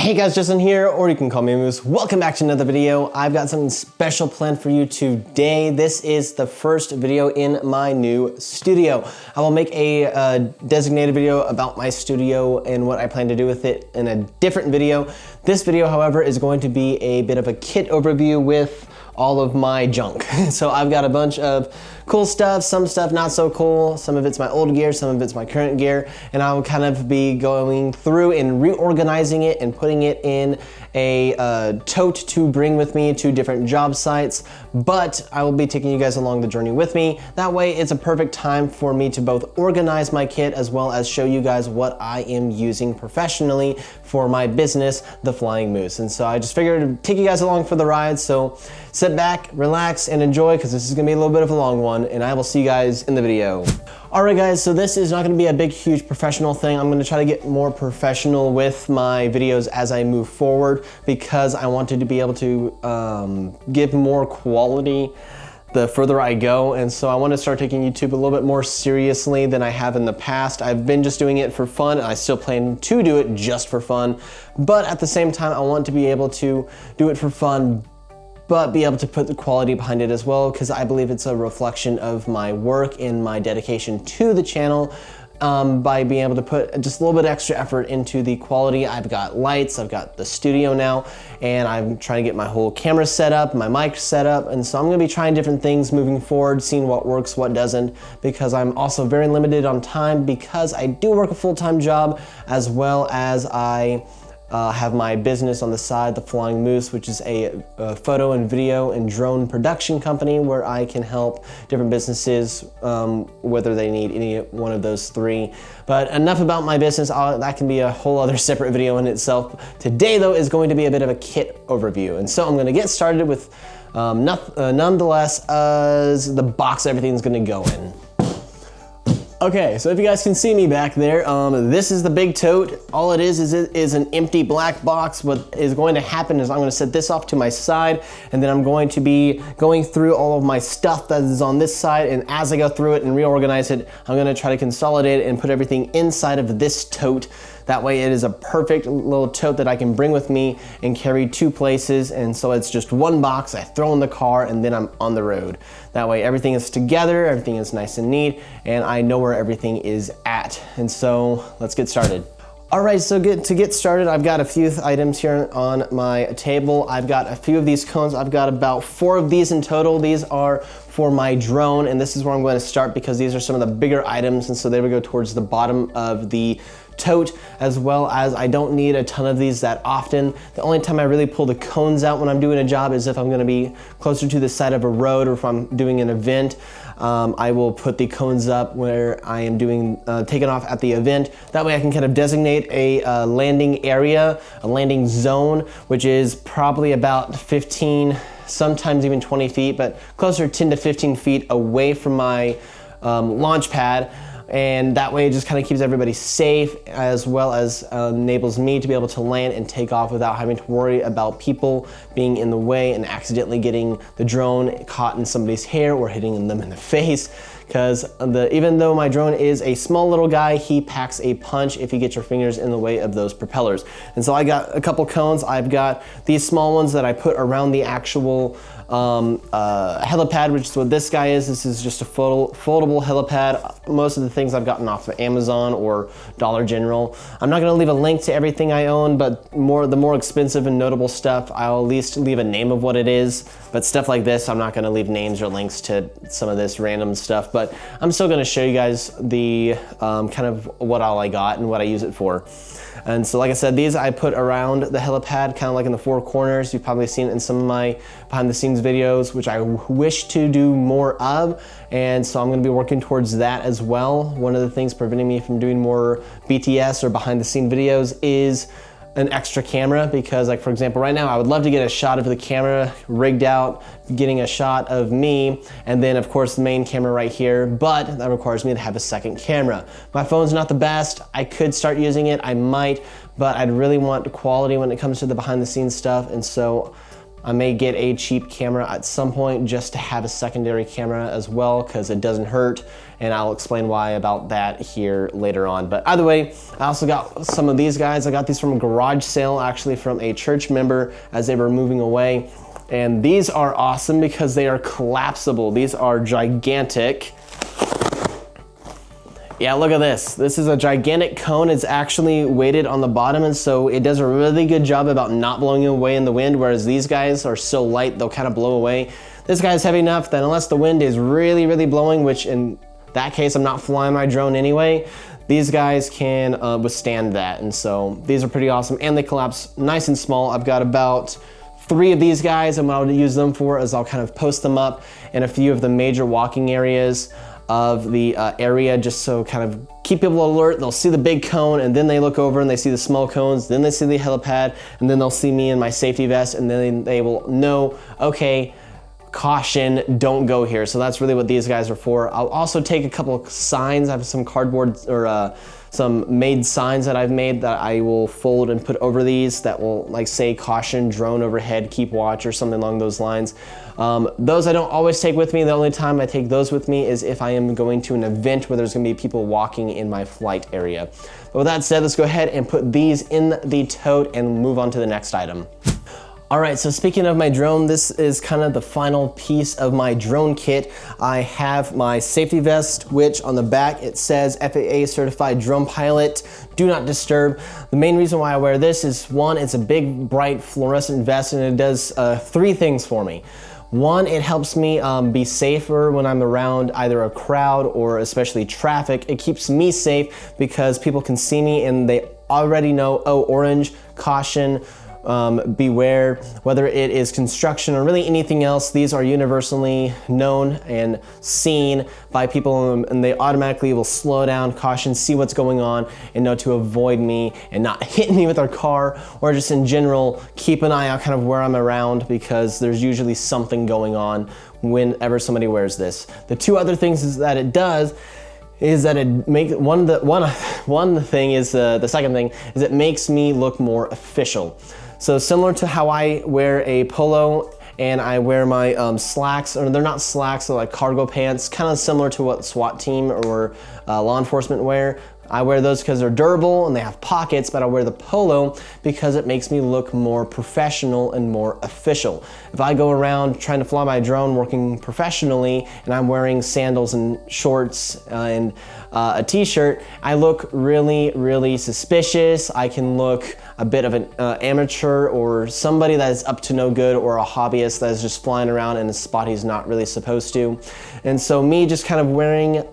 Hey guys, Justin here, or you can call me Moose. Welcome back to another video. I've got something special planned for you today. This is the first video in my new studio. I will make a designated video about my studio and what I plan to do with it in a different video. This video, however, is going to be a bit of a kit overview with all of my junk. So I've got a bunch of cool stuff, some stuff not so cool, some of it's my old gear, some of it's my current gear, and I will kind of be going through and reorganizing it and putting it in a tote to bring with me to different job sites, but I will be taking you guys along the journey with me. That way it's a perfect time for me to both organize my kit as well as show you guys what I am using professionally for my business, The Flying Moose. And so I just figured to take you guys along for the ride, so sit back, relax, and enjoy, because this is gonna be a little bit of a long one, and I will see you guys in the video. All right guys, so this is not gonna be a big, huge professional thing. I'm gonna try to get more professional with my videos as I move forward, because I wanted to be able to give more quality the further I go, and so I want to start taking YouTube a little bit more seriously than I have in the past. I've been just doing it for fun, and I still plan to do it just for fun, but at the same time, I want to be able to do it for fun, but be able to put the quality behind it as well, because I believe it's a reflection of my work and my dedication to the channel. By being able to put just a little bit extra effort into the quality. I've got lights, I've got the studio now, and I'm trying to get my whole camera set up, my mic set up, and so I'm gonna be trying different things moving forward, seeing what works, what doesn't, because I'm also very limited on time, because I do work a full-time job, as well as I have my business on the side, The Flying Moose, which is a photo and video and drone production company where I can help different businesses, whether they need any one of those three. But enough about my business, that can be a whole other separate video in itself. Today though is going to be a bit of a kit overview. And so I'm gonna get started with nonetheless the box everything's gonna go in. Okay, so if you guys can see me back there, this is the big tote. All it is an empty black box. What is going to happen is I'm gonna set this off to my side, and then I'm going to be going through all of my stuff that is on this side, and as I go through it and reorganize it, I'm gonna try to consolidate it and put everything inside of this tote. That way it is a perfect little tote that I can bring with me and carry two places, and so it's just one box I throw in the car and then I'm on the road. That way everything is together, everything is nice and neat, and I know where everything is at. And so let's get started. All right, so to get started, I've got a few items here on my table. I've got a few of these cones. I've got about 4 of these in total. These are for my drone, and this is where I'm going to start because these are some of the bigger items, and so they would go towards the bottom of the tote, as well as I don't need a ton of these that often. The only time I really pull the cones out when I'm doing a job is if I'm gonna be closer to the side of a road, or if I'm doing an event. I will put the cones up where I am doing taking off at the event. That way I can kind of designate a landing area, a landing zone, which is probably about 15, sometimes even 20 feet, but closer 10 to 15 feet away from my launch pad. And that way it just kind of keeps everybody safe, as well as enables me to be able to land and take off without having to worry about people being in the way and accidentally getting the drone caught in somebody's hair or hitting them in the face. Because even though my drone is a small little guy, he packs a punch if you get your fingers in the way of those propellers. And so I got a couple cones. I've got these small ones that I put around the actual helipad, which is what this guy is. This is just a foldable helipad. Most of the things I've gotten off of Amazon or Dollar General. I'm not gonna leave a link to everything I own, but the more expensive and notable stuff, I'll at least leave a name of what it is. But stuff like this, I'm not gonna leave names or links to some of this random stuff, but I'm still gonna show you guys the kind of what all I got and what I use it for. And so like I said, these I put around the helipad, kind of like in the 4 corners. You've probably seen it in some of my behind the scenes videos, which I wish to do more of. And so I'm gonna be working towards that as well. One of the things preventing me from doing more BTS or behind the scene videos is an extra camera, because like for example right now I would love to get a shot of the camera rigged out, getting a shot of me, and then of course the main camera right here, but that requires me to have a second camera. My phone's not the best. I could start using it, I might, but I'd really want quality when it comes to the behind the scenes stuff, and so I may get a cheap camera at some point just to have a secondary camera as well, because it doesn't hurt, and I'll explain why about that here later on. But either way, I also got some of these guys. I got these from a garage sale, actually from a church member as they were moving away. And these are awesome because they are collapsible. These are gigantic. Yeah, look at this. This is a gigantic cone. It's actually weighted on the bottom, and so it does a really good job about not blowing away in the wind, whereas these guys are so light, they'll kind of blow away. This guy's heavy enough that unless the wind is really, really blowing, which in that case, I'm not flying my drone anyway, these guys can withstand that. And so these are pretty awesome, and they collapse nice and small. I've got about 3 of these guys, and what I'll use them for is I'll kind of post them up in a few of the major walking areas of the area, just so kind of keep people alert. They'll see the big cone, and then they look over and they see the small cones, then they see the helipad, and then they'll see me in my safety vest, and then they will know, okay, caution, don't go here. So that's really what these guys are for. I'll also take a couple of signs. I have some cardboard or some made signs that I've made that I will fold and put over these that will like say caution, drone overhead, keep watch, or something along those lines. Those I don't always take with me. The only time I take those with me is if I am going to an event where there's gonna be people walking in my flight area. But with that said, let's go ahead and put these in the tote and move on to the next item. All right, so speaking of my drone, this is kind of the final piece of my drone kit. I have my safety vest, which on the back it says FAA certified drone pilot, do not disturb. The main reason why I wear this is, one, it's a big bright fluorescent vest, and it does 3 things for me. One, it helps me be safer when I'm around either a crowd or especially traffic. It keeps me safe because people can see me and they already know, oh, orange, caution, beware. Whether it is construction or really anything else, these are universally known and seen by people, and they automatically will slow down, caution, see what's going on, and know to avoid me and not hit me with their car, or just in general keep an eye out kind of where I'm around, because there's usually something going on whenever somebody wears this. The 2 other things is that it does is that it makes the second thing is it makes me look more official. So similar to how I wear a polo and I wear my slacks, or they're not slacks, they're like cargo pants, kind of similar to what SWAT team or law enforcement wear. I wear those because they're durable and they have pockets, but I wear the polo because it makes me look more professional and more official. If I go around trying to fly my drone working professionally and I'm wearing sandals and shorts and a t-shirt, I look really, really suspicious. I can look a bit of an amateur or somebody that is up to no good, or a hobbyist that is just flying around in a spot he's not really supposed to. And so me just kind of wearing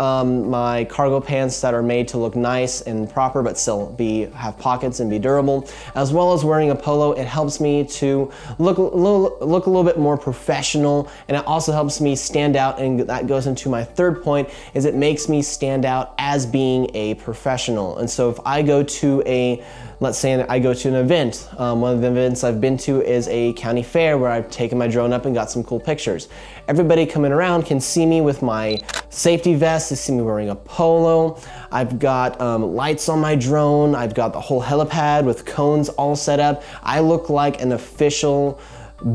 my cargo pants that are made to look nice and proper but still have pockets and be durable, as well as wearing a polo, it helps me to look a little bit more professional, and it also helps me stand out, and that goes into my 3rd point, is it makes me stand out as being a professional. And so if I go to let's say I go to an event. One of the events I've been to is a county fair where I've taken my drone up and got some cool pictures. Everybody coming around can see me with my safety vest, they see me wearing a polo. I've got lights on my drone. I've got the whole helipad with cones all set up. I look like an official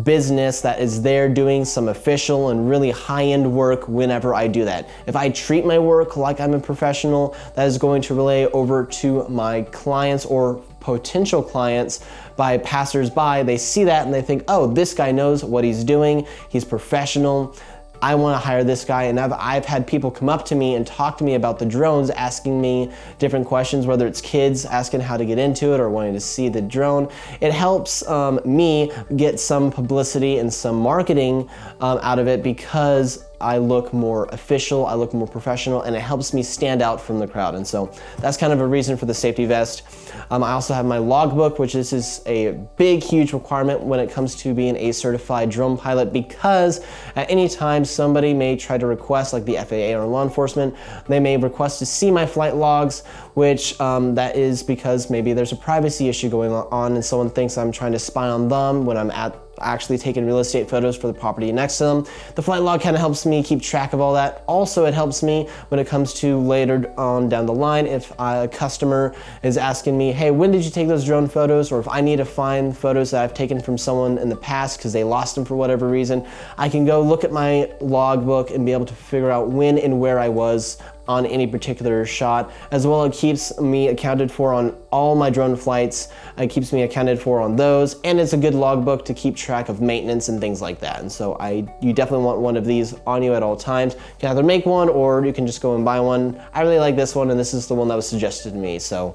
business that is there doing some official and really high-end work whenever I do that. If I treat my work like I'm a professional, that is going to relay over to my clients or potential clients by passers-by. They see that and they think, oh, this guy knows what he's doing, he's professional, I want to hire this guy. And I've had people come up to me and talk to me about the drones, asking me different questions, whether it's kids asking how to get into it or wanting to see the drone. It helps me get some publicity and some marketing out of it, because I look more official, I look more professional, and it helps me stand out from the crowd. And so that's kind of a reason for the safety vest. I also have my logbook, which this is a big, huge requirement when it comes to being a certified drone pilot, because at any time somebody may try to request, like the FAA or law enforcement, they may request to see my flight logs, which that is because maybe there's a privacy issue going on and someone thinks I'm trying to spy on them when I'm actually taking real estate photos for the property next to them. The flight log kind of helps me keep track of all that. Also, it helps me when it comes to later on down the line if a customer is asking me, hey, when did you take those drone photos? Or if I need to find photos that I've taken from someone in the past because they lost them for whatever reason, I can go look at my logbook and be able to figure out when and where I was on any particular shot. As well, it keeps me accounted for on all my drone flights. It keeps me accounted for on those, and it's a good logbook to keep track of maintenance and things like that. And so you definitely want one of these on you at all times. You can either make one or you can just go and buy one. I really like this one, and this is the one that was suggested to me, so.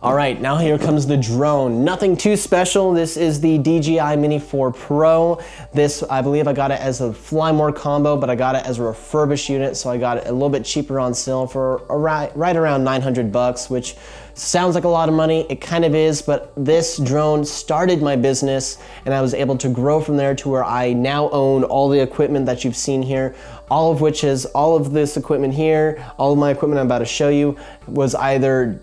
All right, now here comes the drone. Nothing too special. This is the DJI Mini 4 Pro. This, I believe I got it as a Fly More combo, but I got it as a refurbished unit, so I got it a little bit cheaper on sale for right around 900 bucks, which sounds like a lot of money. It kind of is, but this drone started my business, and I was able to grow from there to where I now own all the equipment that you've seen here, all of which is all of this equipment here, all of my equipment I'm about to show you was either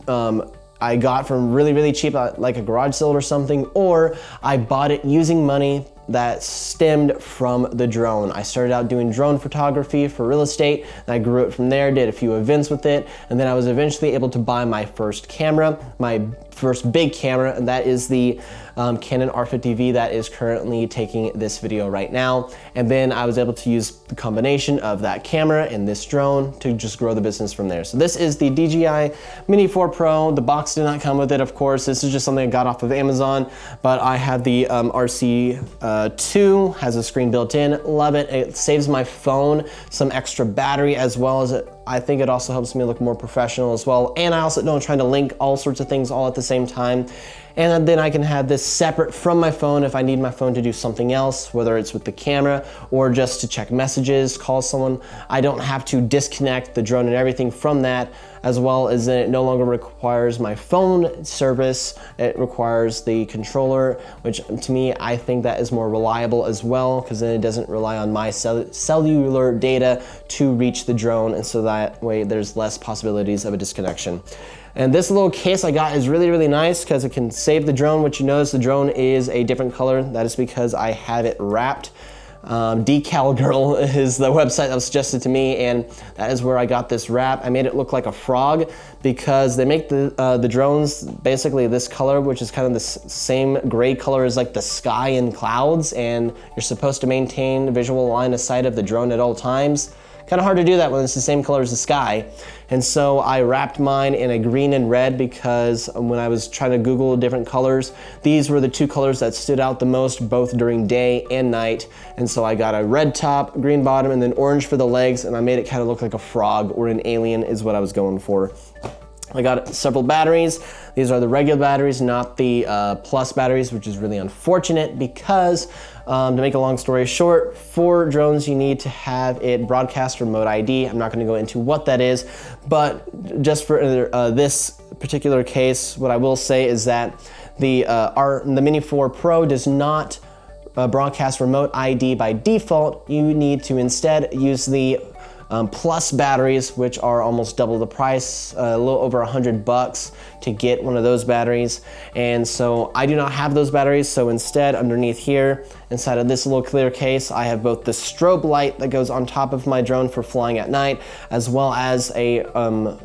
I got from really cheap, like a garage sale or something, or I bought it using money that stemmed from the drone. I started out doing drone photography for real estate, and I grew it from there, did a few events with it, and then I was eventually able to buy my first camera, my first big camera, and that is the Canon R50V that is currently taking this video right now. And then I was able to use the combination of that camera and this drone to just grow the business from there. So this is the DJI Mini 4 Pro. The box did not come with it, of course. This is just something I got off of Amazon, but I have the RC2, has a screen built in, love it. It saves my phone some extra battery, as well as I think it also helps me look more professional as well. And I also don't try to link all sorts of things all at the same time. And then I can have this separate from my phone if I need my phone to do something else, whether it's with the camera or just to check messages, call someone. I don't have to disconnect the drone and everything from that, as well as then it no longer requires my phone service. It requires the controller, which to me, I think that is more reliable as well, because then it doesn't rely on my cellular data to reach the drone, and so that way there's less possibilities of a disconnection. And this little case I got is really nice because it can save the drone, which you notice the drone is a different color. That is because I have it wrapped. Decal Girl is the website that was suggested to me, and that is where I got this wrap. I made it look like a frog because they make the drones basically this color, which is kind of the same gray color as like the sky and clouds, and you're supposed to maintain visual line of sight of the drone at all times. Kind of hard to do that when it's the same color as the sky. And so I wrapped mine in a green and red because when I was trying to Google different colors, these were the two colors that stood out the most, both during day and night. And so I got a red top, green bottom, and then orange for the legs, and I made it kind of look like a frog or an alien is what I was going for. I got several batteries. These are the regular batteries, not the plus batteries, which is really unfortunate because, to make a long story short, for drones you need to have it broadcast remote ID. I'm not going to go into what that is, but just for this particular case, what I will say is that the Mini 4 Pro does not broadcast remote ID by default. You need to instead use the plus batteries, which are almost double the price, a little over $100 to get one of those batteries. And so I do not have those batteries, so instead underneath here, inside of this little clear case, I have both the strobe light that goes on top of my drone for flying at night, as well as a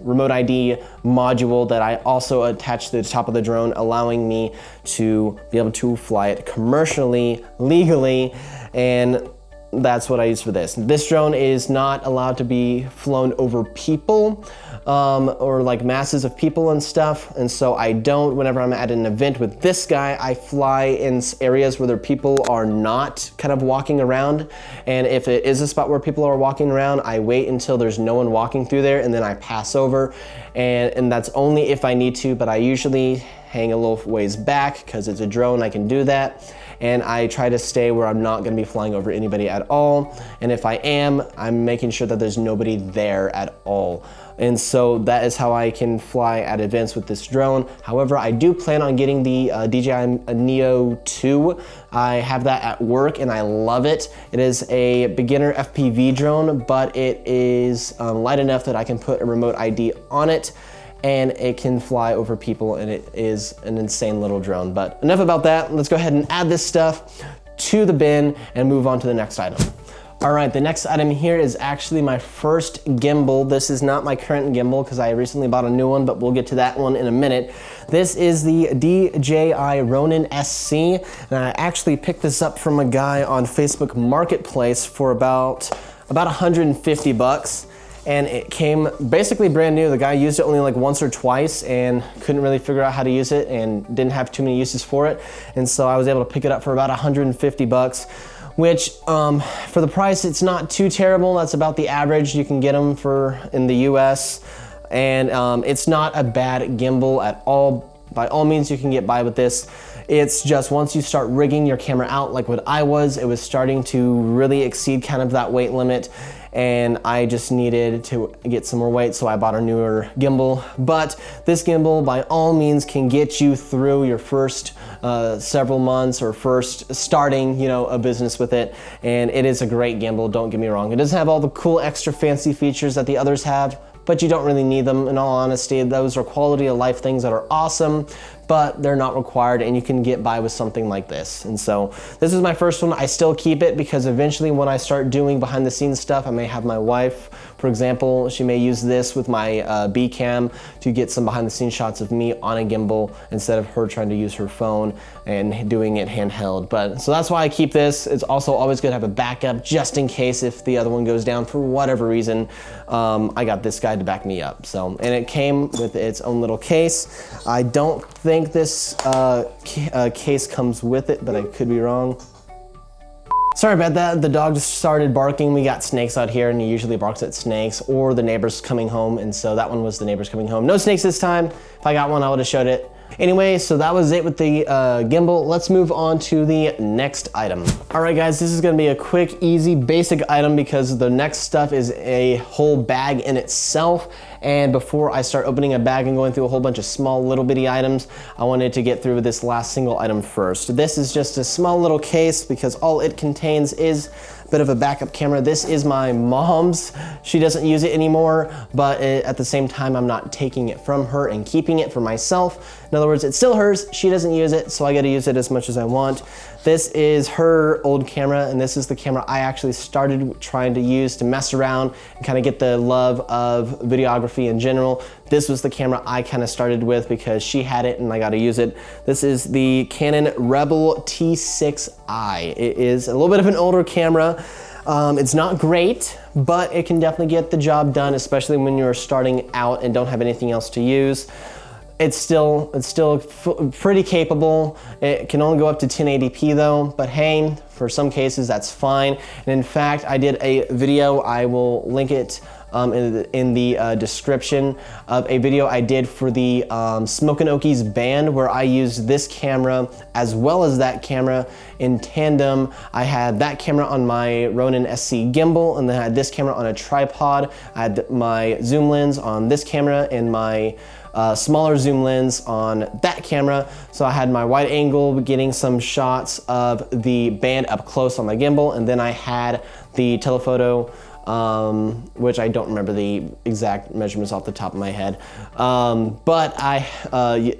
remote ID module that I also attach to the top of the drone, allowing me to be able to fly it commercially, legally, and that's what I use for this. This drone is not allowed to be flown over people or like masses of people and stuff, and so I don't. Whenever I'm at an event with this guy, I fly in areas where people are not kind of walking around, and if it is a spot where people are walking around, I wait until there's no one walking through there, and then I pass over, and that's only if I need to, but I usually hang a little ways back because it's a drone, I can do that. And I try to stay where I'm not gonna be flying over anybody at all. And if I am, I'm making sure that there's nobody there at all. And so that is how I can fly at events with this drone. However, I do plan on getting the DJI Neo 2. I have that at work and I love it. It is a beginner FPV drone, but it is light enough that I can put a remote ID on it. and it can fly over people, and it is an insane little drone. But enough about that. Let's go ahead and add this stuff to the bin and move on to the next item. All right, the next item here is actually my first gimbal. This is not my current gimbal because I recently bought a new one, but we'll get to that one in a minute. This is the DJI Ronin SC, and I actually picked this up from a guy on Facebook Marketplace for about 150 bucks. And it came basically brand new. The guy used it only like once or twice and couldn't really figure out how to use it and didn't have too many uses for it. And so I was able to pick it up for about 150 bucks. Which for the price, it's not too terrible. That's about the average you can get them for in the US. And it's not a bad gimbal at all. By all means, you can get by with this. It's just once you start rigging your camera out like what I was, it was starting to really exceed kind of that weight limit. And I just needed to get some more weight, so I bought a newer gimbal. But this gimbal, by all means, can get you through your first several months or first starting, a business with it. And it is a great gimbal, don't get me wrong. It doesn't have all the cool extra fancy features that the others have, but you don't really need them. In all honesty, those are quality of life things that are awesome, but they're not required, and you can get by with something like this. And so this is my first one. I still keep it because eventually when I start doing behind the scenes stuff, I may have my wife, for example, she may use this with my B cam to get some behind the scenes shots of me on a gimbal instead of her trying to use her phone and doing it handheld. But so that's why I keep this. It's also always good to have a backup just in case if the other one goes down for whatever reason. I got this guy to back me up. So, and it came with its own little case. I don't think this case comes with it, but I could be wrong. Sorry about that, the dog just started barking. We got snakes out here and he usually barks at snakes or the neighbors coming home, and so that one was the neighbors coming home. No snakes this time. If I got one, I would have showed it. Anyway, so that was it with the gimbal. Let's move on to the next item. All right guys, this is gonna be a quick, easy, basic item because the next stuff is a whole bag in itself. And before I start opening a bag and going through a whole bunch of small little bitty items, I wanted to get through this last single item first. This is just a small little case because all it contains is a bit of a backup camera. This is my mom's. She doesn't use it anymore, but at the same time, I'm not taking it from her and keeping it for myself. In other words, it's still hers. She doesn't use it, so I gotta use it as much as I want. This is her old camera, and this is the camera I actually started trying to use to mess around and kind of get the love of videography in general. This was the camera I kind of started with because she had it and I got to use it. This is the Canon Rebel T6i. It is a little bit of an older camera. It's not great, but it can definitely get the job done, especially when you're starting out and don't have anything else to use. It's still pretty capable. It can only go up to 1080p though, but hey, for some cases that's fine. And in fact, I did a video, I will link it in the description of a video I did for the Smokin' Okie's band where I used this camera as well as that camera in tandem. I had that camera on my Ronin SC gimbal, and then I had this camera on a tripod. I had my zoom lens on this camera and my smaller zoom lens on that camera. So I had my wide angle getting some shots of the band up close on my gimbal, and then I had the telephoto, which I don't remember the exact measurements off the top of my head. But I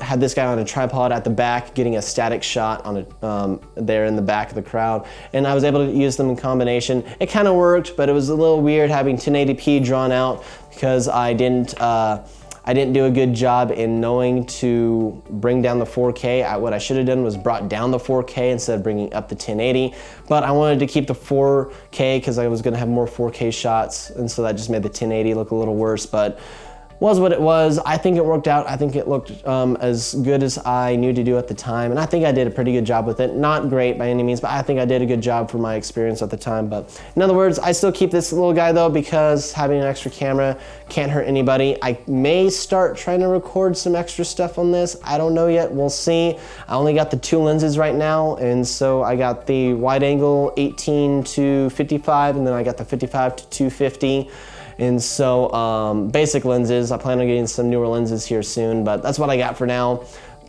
had this guy on a tripod at the back getting a static shot on there in the back of the crowd, and I was able to use them in combination. It kind of worked, but it was a little weird having 1080p drawn out because I didn't do a good job in knowing to bring down the 4K. What I should have done was brought down the 4K instead of bringing up the 1080. But I wanted to keep the 4K because I was gonna have more 4K shots, and so that just made the 1080 look a little worse, but was what it was. I think it worked out. I think it looked as good as I knew to do at the time, and I think I did a pretty good job with it. Not great by any means, but I think I did a good job for my experience at the time. But in other words, I still keep this little guy though because having an extra camera can't hurt anybody. I may start trying to record some extra stuff on this. I don't know yet, we'll see. I only got the 2 lenses right now, and so I got the wide angle 18 to 55, and then I got the 55 to 250. And so basic lenses. I plan on getting some newer lenses here soon, but that's what I got for now.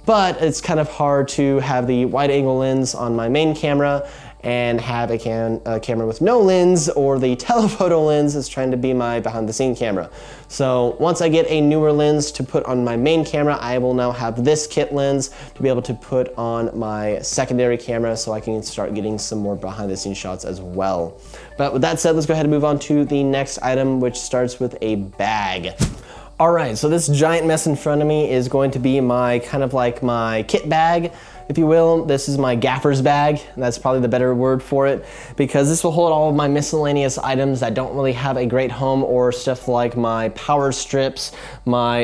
But it's kind of hard to have the wide angle lens on my main camera and have a camera with no lens, or the telephoto lens is trying to be my behind the scene camera. So once I get a newer lens to put on my main camera, I will now have this kit lens to be able to put on my secondary camera so I can start getting some more behind the scenes shots as well. But with that said, let's go ahead and move on to the next item, which starts with a bag. All right, so this giant mess in front of me is going to be my kind of like my kit bag, if you will. This is my gaffer's bag. That's probably the better word for it, because this will hold all of my miscellaneous items that don't really have a great home, or stuff like my power strips, my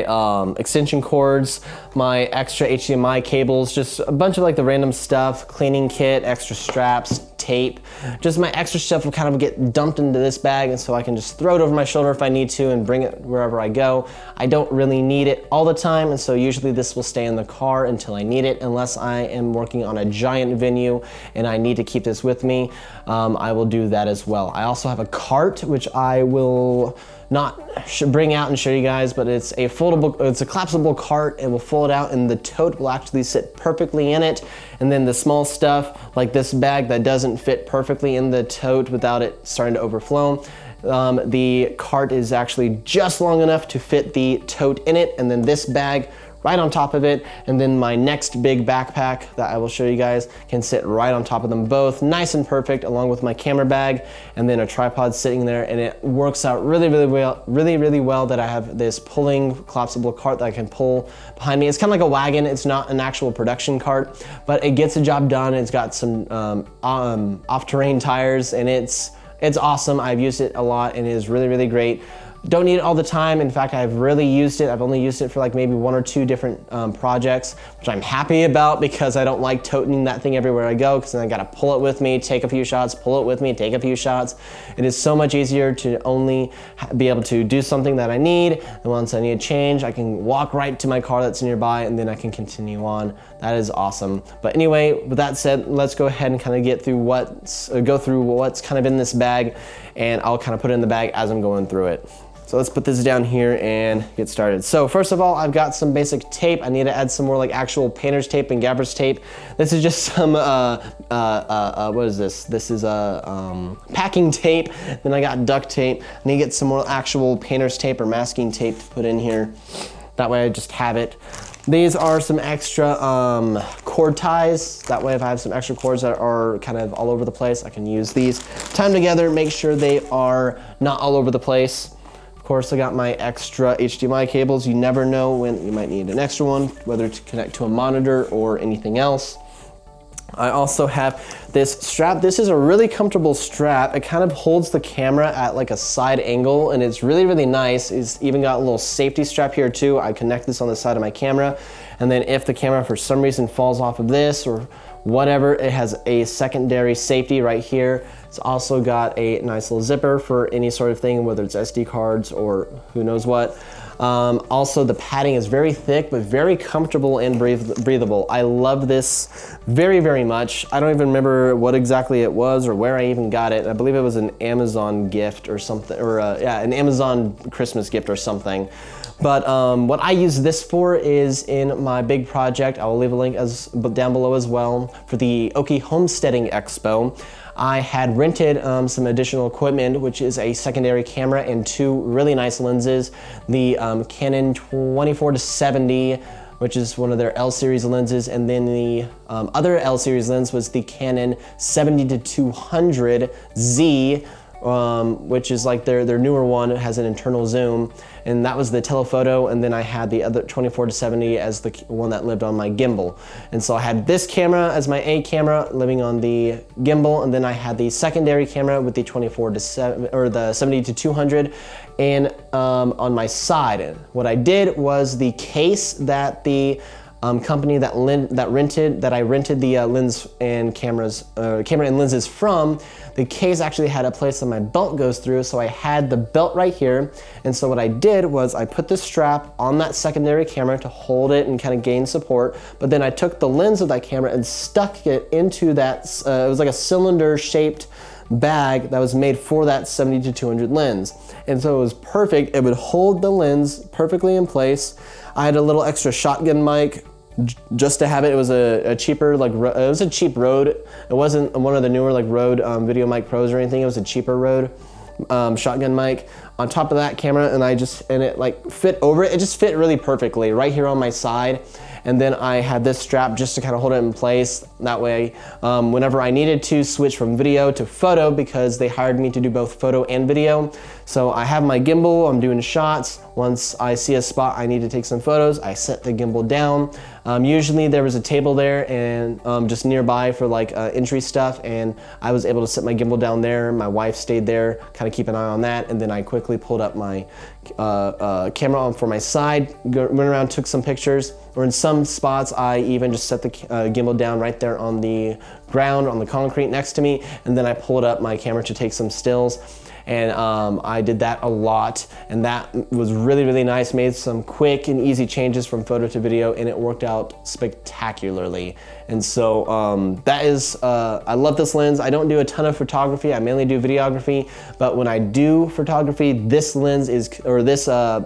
extension cords, my extra HDMI cables, just a bunch of like the random stuff, cleaning kit, extra straps, tape. Just my extra stuff will kind of get dumped into this bag, and so I can just throw it over my shoulder if I need to and bring it wherever I go. I don't really need it all the time, and so usually this will stay in the car until I need it, unless I am working on a giant venue and I need to keep this with me. I will do that as well. I also have a cart, which I will not bring out and show you guys, but it's a foldable, it's a collapsible cart. It will fold out and the tote will actually sit perfectly in it. And then the small stuff like this bag that doesn't fit perfectly in the tote without it starting to overflow, the cart is actually just long enough to fit the tote in it, and then this bag right on top of it, and then my next big backpack that I will show you guys can sit right on top of them both, nice and perfect, along with my camera bag, and then a tripod sitting there, and it works out really well that I have this pulling collapsible cart that I can pull behind me. It's kind of like a wagon. It's not an actual production cart, but it gets the job done. It's got some off-terrain tires, and it's awesome. I've used it a lot, and it is really great. Don't need it all the time. In fact, I've really used it. I've only used it for like maybe 1 or 2 different projects, which I'm happy about, because I don't like toting that thing everywhere I go, because then I gotta pull it with me, take a few shots, pull it with me, take a few shots. It is so much easier to only be able to do something that I need, and once I need a change, I can walk right to my car that's nearby, and then I can continue on. That is awesome. But anyway, with that said, let's go ahead and kind of go through what's kind of in this bag, and I'll kind of put it in the bag as I'm going through it. So let's put this down here and get started. So first of all, I've got some basic tape. I need to add some more like actual painter's tape and gaffer's tape. This is just some, what is this? This is a packing tape. Then I got duct tape. I need to get some more actual painter's tape or masking tape to put in here. That way I just have it. These are some extra cord ties. That way if I have some extra cords that are kind of all over the place, I can use these. Tie them together, make sure they are not all over the place. Of course, I got my extra HDMI cables. You never know when you might need an extra one, whether to connect to a monitor or anything else. I also have this strap. This is a really comfortable strap. It kind of holds the camera at like a side angle, and it's really nice. It's even got a little safety strap here too. I connect this on the side of my camera, and then if the camera for some reason falls off of this or whatever, it has a secondary safety right here. It's also got a nice little zipper for any sort of thing, whether it's SD cards or who knows what. Also, the padding is very thick, but very comfortable and breathable. I love this very much. I don't even remember what exactly it was or where I even got it. I believe it was an Amazon gift or something, or yeah, an Amazon Christmas gift or something. But what I use this for is in my big project. I will leave a link down below as well for the Okie Homesteading Expo. I had rented some additional equipment, which is a secondary camera and 2 really nice lenses. The Canon 24-70, which is one of their L series lenses, and then the other L series lens was the Canon 70-200Z, which is like their newer one. It has an internal zoom, and that was the telephoto, and then I had the other 24-70 as the one that lived on my gimbal. And so I had this camera as my A camera living on the gimbal, and then I had the secondary camera with the 24-70 or the 70-200 and on my side. What I did was the case that the company that I rented the lens and camera and lenses from, the case actually had a place that my belt goes through, so I had the belt right here. And so what I did was I put the strap on that secondary camera to hold it and kind of gain support, but then I took the lens of that camera and stuck it into that, it was like a cylinder shaped bag that was made for that 70-200 lens. And so it was perfect. It would hold the lens perfectly in place. I had a little extra shotgun mic just to have it. It was a cheaper, like, it was a cheap Rode. It wasn't one of the newer like Rode Video Mic Pros or anything. It was a cheaper Rode shotgun mic. On top of that camera, and it like fit over it. It just fit really perfectly right here on my side. And then I had this strap just to kind of hold it in place. That way, whenever I needed to switch from video to photo, because they hired me to do both photo and video. So I have my gimbal, I'm doing shots. Once I see a spot I need to take some photos, I set the gimbal down. Usually there was a table there and just nearby for like entry stuff, and I was able to set my gimbal down there. My wife stayed there, kind of keep an eye on that, and then I quickly pulled up my camera on for my side, went around, took some pictures, or in some spots I even just set the gimbal down right there on the ground, on the concrete next to me, and then I pulled up my camera to take some stills. And I did that a lot, and that was really, really nice. Made some quick and easy changes from photo to video, and it worked out spectacularly. And so that is, I love this lens. I don't do a ton of photography, I mainly do videography, but when I do photography, this lens is, or this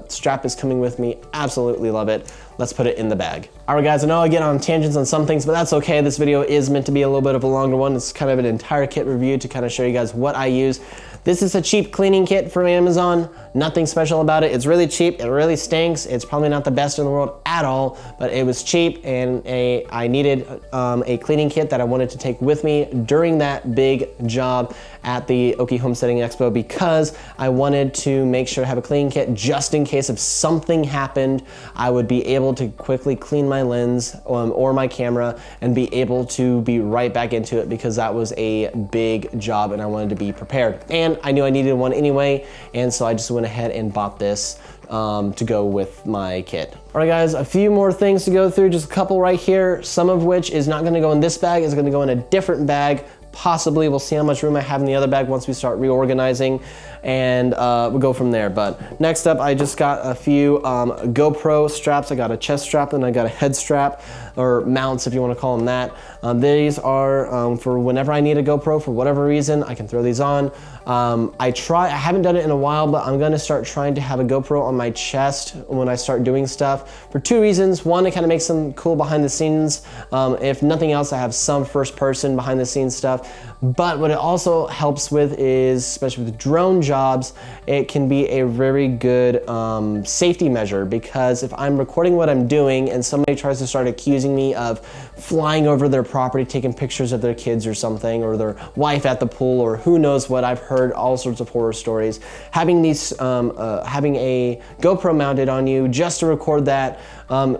strap is coming with me. Absolutely love it. Let's put it in the bag. All right guys, I know I get on tangents on some things, but that's okay. This video is meant to be a little bit of a longer one. It's kind of an entire kit review to kind of show you guys what I use. This is a cheap cleaning kit from Amazon. Nothing special about it. It's really cheap, it really stinks. It's probably not the best in the world at all, but it was cheap, and I needed a cleaning kit that I wanted to take with me during that big job at the Okie Homesteading Expo, because I wanted to make sure to have a cleaning kit just in case if something happened, I would be able to quickly clean my lens or my camera and be able to be right back into it, because that was a big job and I wanted to be prepared. And I knew I needed one anyway, and so I just went ahead and bought this to go with my kit. All right guys, a few more things to go through, just a couple right here, some of which is not gonna go in this bag, it's gonna go in a different bag. Possibly, we'll see how much room I have in the other bag once we start reorganizing, and we'll go from there. But next up, I just got a few GoPro straps. I got a chest strap and I got a head strap, or mounts if you want to call them that. These are for whenever I need a GoPro for whatever reason, I can throw these on. I haven't done it in a while, but I'm gonna start trying to have a GoPro on my chest when I start doing stuff for two reasons. One, it kind of makes some cool behind the scenes. If nothing else, I have some first person behind the scenes stuff. But what it also helps with is, especially with drone jobs, it can be a very good safety measure, because if I'm recording what I'm doing and somebody tries to start accusing me of flying over their property, taking pictures of their kids or something, or their wife at the pool, or who knows what, I've heard all sorts of horror stories. Having these, having a GoPro mounted on you just to record that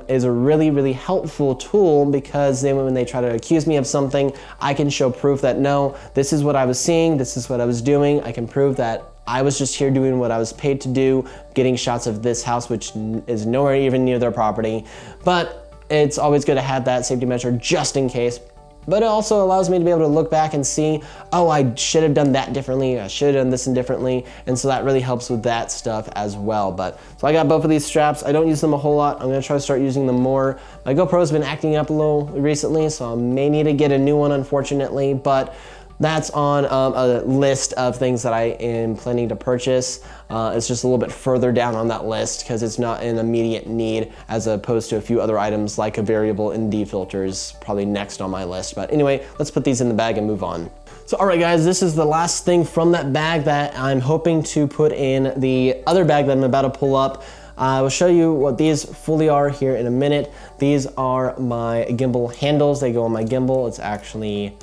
is a really, really helpful tool, because then when they try to accuse me of something, I can show proof that no, this is what I was seeing, this is what I was doing. I can prove that I was just here doing what I was paid to do, getting shots of this house, which is nowhere even near their property. But it's always good to have that safety measure just in case. But it also allows me to be able to look back and see, oh, I should have done that differently, I should have done this differently, and so that really helps with that stuff as well. But so I got both of these straps. I don't use them a whole lot. I'm gonna try to start using them more. My GoPro's been acting up a little recently, so I may need to get a new one, unfortunately, but that's on a list of things that I am planning to purchase. It's just a little bit further down on that list because it's not an immediate need, as opposed to a few other items like a variable ND filter is probably next on my list. But anyway, let's put these in the bag and move on. So all right guys, this is the last thing from that bag that I'm hoping to put in the other bag that I'm about to pull up. I will show you what these fully are here in a minute. These are my gimbal handles. They go on my gimbal. It's actually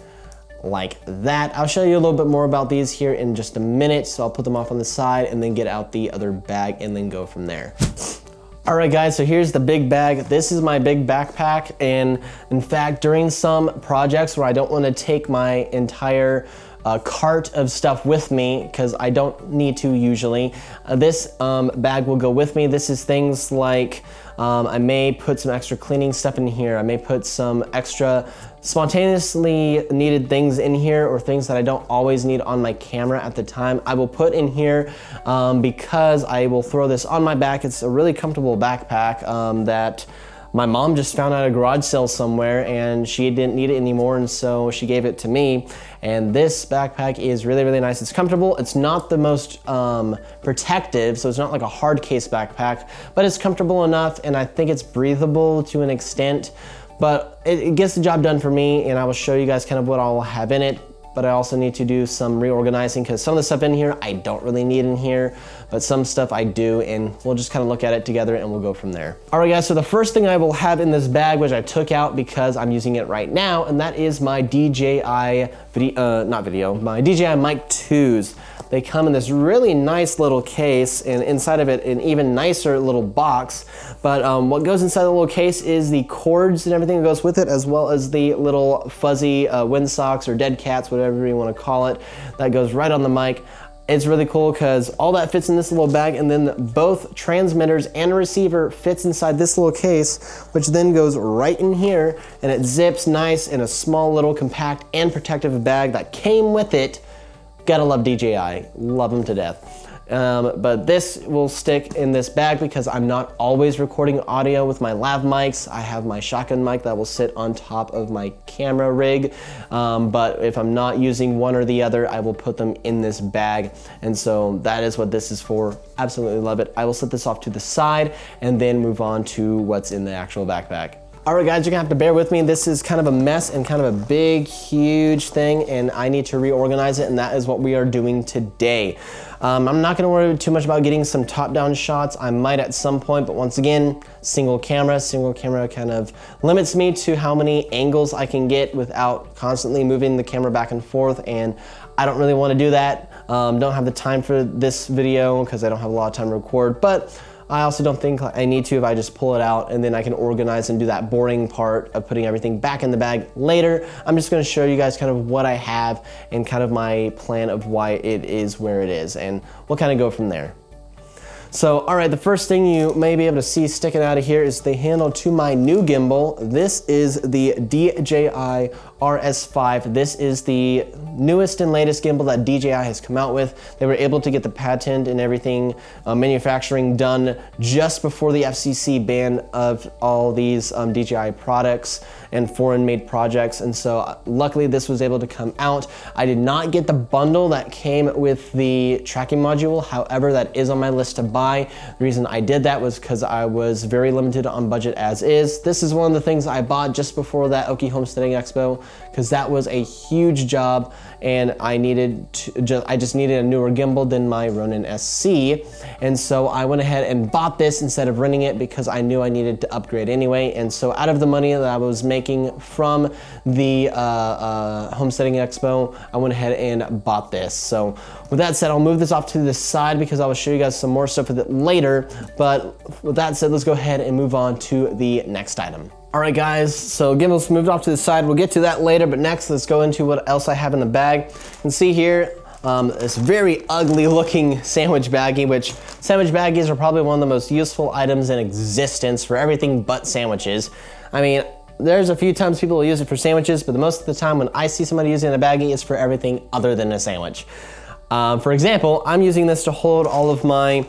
like that. I'll show you a little bit more about these here in just a minute, so I'll put them off on the side and then get out the other bag and then go from there. All right guys, so here's the big bag. This is my big backpack, and in fact, during some projects where I don't want to take my entire cart of stuff with me, because I don't need to usually, this bag will go with me. This is things like I may put some extra cleaning stuff in here. I may put some extra spontaneously needed things in here, or things that I don't always need on my camera at the time. I will put in here because I will throw this on my back. It's a really comfortable backpack that my mom just found out a garage sale somewhere and she didn't need it anymore, and so she gave it to me. And this backpack is really, really nice. It's comfortable. It's not the most protective, so it's not like a hard case backpack, but it's comfortable enough, and I think it's breathable to an extent, but it gets the job done for me, and I will show you guys kind of what I'll have in it. But I also need to do some reorganizing because some of the stuff in here I don't really need in here, but some stuff I do, and we'll just kind of look at it together and we'll go from there. All right guys, so the first thing I will have in this bag, which I took out because I'm using it right now, and that is my DJI my DJI Mic 2s. They come in this really nice little case, and inside of it an even nicer little box. But what goes inside the little case is the cords and everything that goes with it, as well as the little fuzzy wind socks or dead cats, whatever you want to call it, that goes right on the mic. It's really cool because all that fits in this little bag, and then both transmitters and receiver fits inside this little case, which then goes right in here, and it zips nice in a small little compact and protective bag that came with it. Gotta love DJI, love them to death. But this will stick in this bag because I'm not always recording audio with my lav mics. I have my shotgun mic that will sit on top of my camera rig. But if I'm not using one or the other, I will put them in this bag. And so that is what this is for. Absolutely love it. I will set this off to the side and then move on to what's in the actual backpack. All right guys, you're gonna have to bear with me. This is kind of a mess and kind of a big, huge thing, and I need to reorganize it, and that is what we are doing today. I'm not gonna worry too much about getting some top-down shots. I might at some point, but once again, single camera kind of limits me to how many angles I can get without constantly moving the camera back and forth, and I don't really wanna do that. Don't have the time for this video because I don't have a lot of time to record, but I also don't think I need to if I just pull it out and then I can organize and do that boring part of putting everything back in the bag later. I'm just gonna show you guys kind of what I have and kind of my plan of why it is where it is, and we'll kind of go from there. So, all right, the first thing you may be able to see sticking out of here is the handle to my new gimbal. This is the DJI RS5. This is the newest and latest gimbal that DJI has come out with. They were able to get the patent and everything, manufacturing done just before the FCC ban of all these DJI products and foreign made projects. And so luckily this was able to come out. I did not get the bundle that came with the tracking module. However, that is on my list to buy. The reason I did that was because I was very limited on budget as is. This is one of the things I bought just before that Okie Homesteading Expo, because that was a huge job and I just needed a newer gimbal than my Ronin SC. And so I went ahead and bought this instead of renting it because I knew I needed to upgrade anyway. And so out of the money that I was making from the Homesteading Expo, I went ahead and bought this. So with that said, I'll move this off to the side because I will show you guys some more stuff with it later. But with that said, let's go ahead and move on to the next item. All right guys, so gimbals moved off to the side. We'll get to that later, but next let's go into what else I have in the bag. You can see here, this very ugly looking sandwich baggie, which sandwich baggies are probably one of the most useful items in existence for everything but sandwiches. I mean, there's a few times people will use it for sandwiches, but most of the time when I see somebody using a baggie, it's for everything other than a sandwich. For example, I'm using this to hold all of my,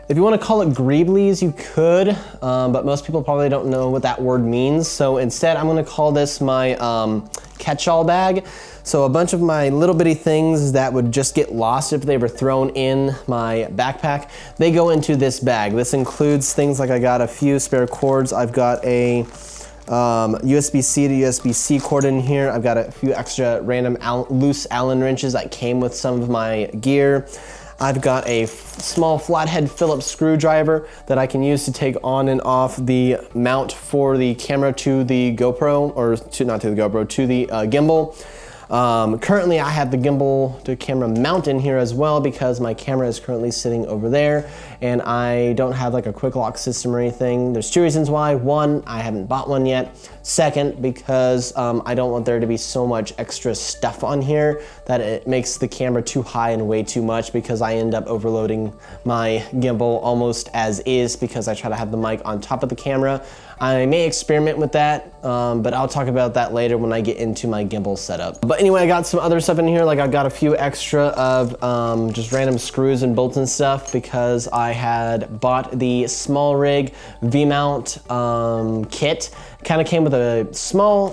if you want to call it greeblies, you could, but most people probably don't know what that word means. So instead, I'm going to call this my catch-all bag. So a bunch of my little bitty things that would just get lost if they were thrown in my backpack, they go into this bag. This includes things like I got a few spare cords. I've got a USB-C to USB-C cord in here. I've got a few extra random loose Allen wrenches that came with some of my gear. I've got a small flathead Phillips screwdriver that I can use to take on and off the mount for the camera to the GoPro, or not to the GoPro, to the gimbal. Currently I have the gimbal to camera mount in here as well because my camera is currently sitting over there and I don't have like a quick lock system or anything. There's two reasons why. One, I haven't bought one yet. Second, because I don't want there to be so much extra stuff on here that it makes the camera too high and way too much, because I end up overloading my gimbal almost as is because I try to have the mic on top of the camera. I may experiment with that, but I'll talk about that later when I get into my gimbal setup. But anyway, I got some other stuff in here, like I got a few extra of just random screws and bolts and stuff because I had bought the small rig V-mount kit. Kind of came with a small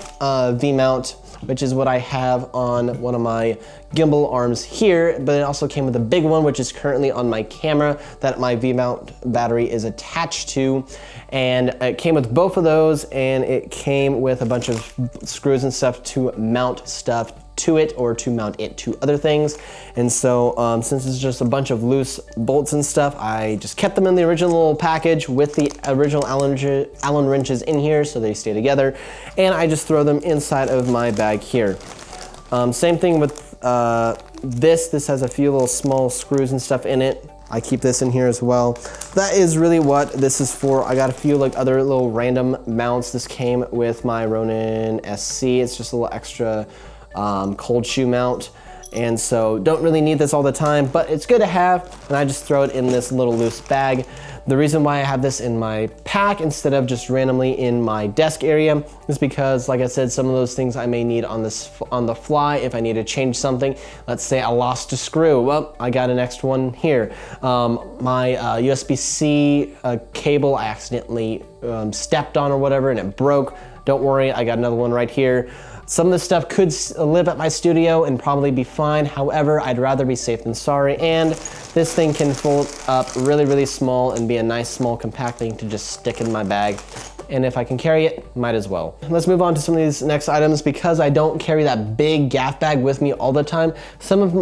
V-mount, which is what I have on one of my gimbal arms here, but it also came with a big one, which is currently on my camera that my V-mount battery is attached to. And it came with both of those, and it came with a bunch of screws and stuff to mount stuff to it or to mount it to other things. And so since it's just a bunch of loose bolts and stuff, I just kept them in the original little package with the original Allen wrenches in here so they stay together. And I just throw them inside of my bag here. Same thing with this has a few little small screws and stuff in it. I keep this in here as well. That is really what this is for. I got a few like other little random mounts. This came with my Ronin SC. It's just a little extra cold shoe mount. And so don't really need this all the time, but it's good to have, and I just throw it in this little loose bag. The reason why I have this in my pack instead of just randomly in my desk area is because, like I said, some of those things I may need on the fly if I need to change something. Let's say I lost a screw. Well, I got an extra one here. My USB-C cable I accidentally stepped on or whatever and it broke. Don't worry, I got another one right here. Some of this stuff could live at my studio and probably be fine. However, I'd rather be safe than sorry. And this thing can fold up really, really small and be a nice small compact thing to just stick in my bag. And if I can carry it, might as well. Let's move on to some of these next items because I don't carry that big gaff bag with me all the time.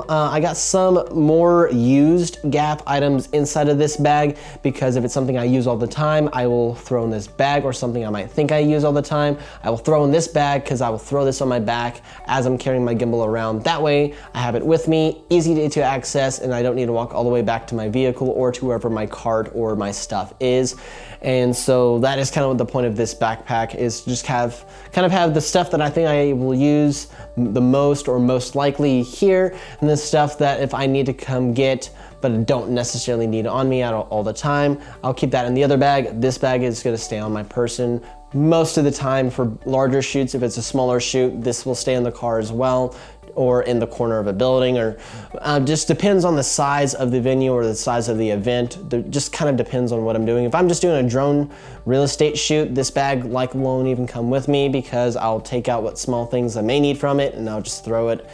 I got some more used gaff items inside of this bag because if it's something I use all the time, I will throw in this bag, or something I might think I use all the time, I will throw in this bag because I will throw this on my back as I'm carrying my gimbal around. That way I have it with me, easy to access, and I don't need to walk all the way back to my vehicle or to wherever my cart or my stuff is. And so that is kind of what the point of this backpack is, just kind of have the stuff that I think I will use the most or most likely here, and the stuff that if I need to come get but don't necessarily need on me all the time, I'll keep that in the other bag. This bag is going to stay on my person most of the time for larger shoots. If it's a smaller shoot, this will stay in the car as well, or in the corner of a building, or just depends on the size of the venue or the size of the event. It just kind of depends on what I'm doing. If I'm just doing a drone real estate shoot, this bag likely won't even come with me because I'll take out what small things I may need from it and I'll just throw it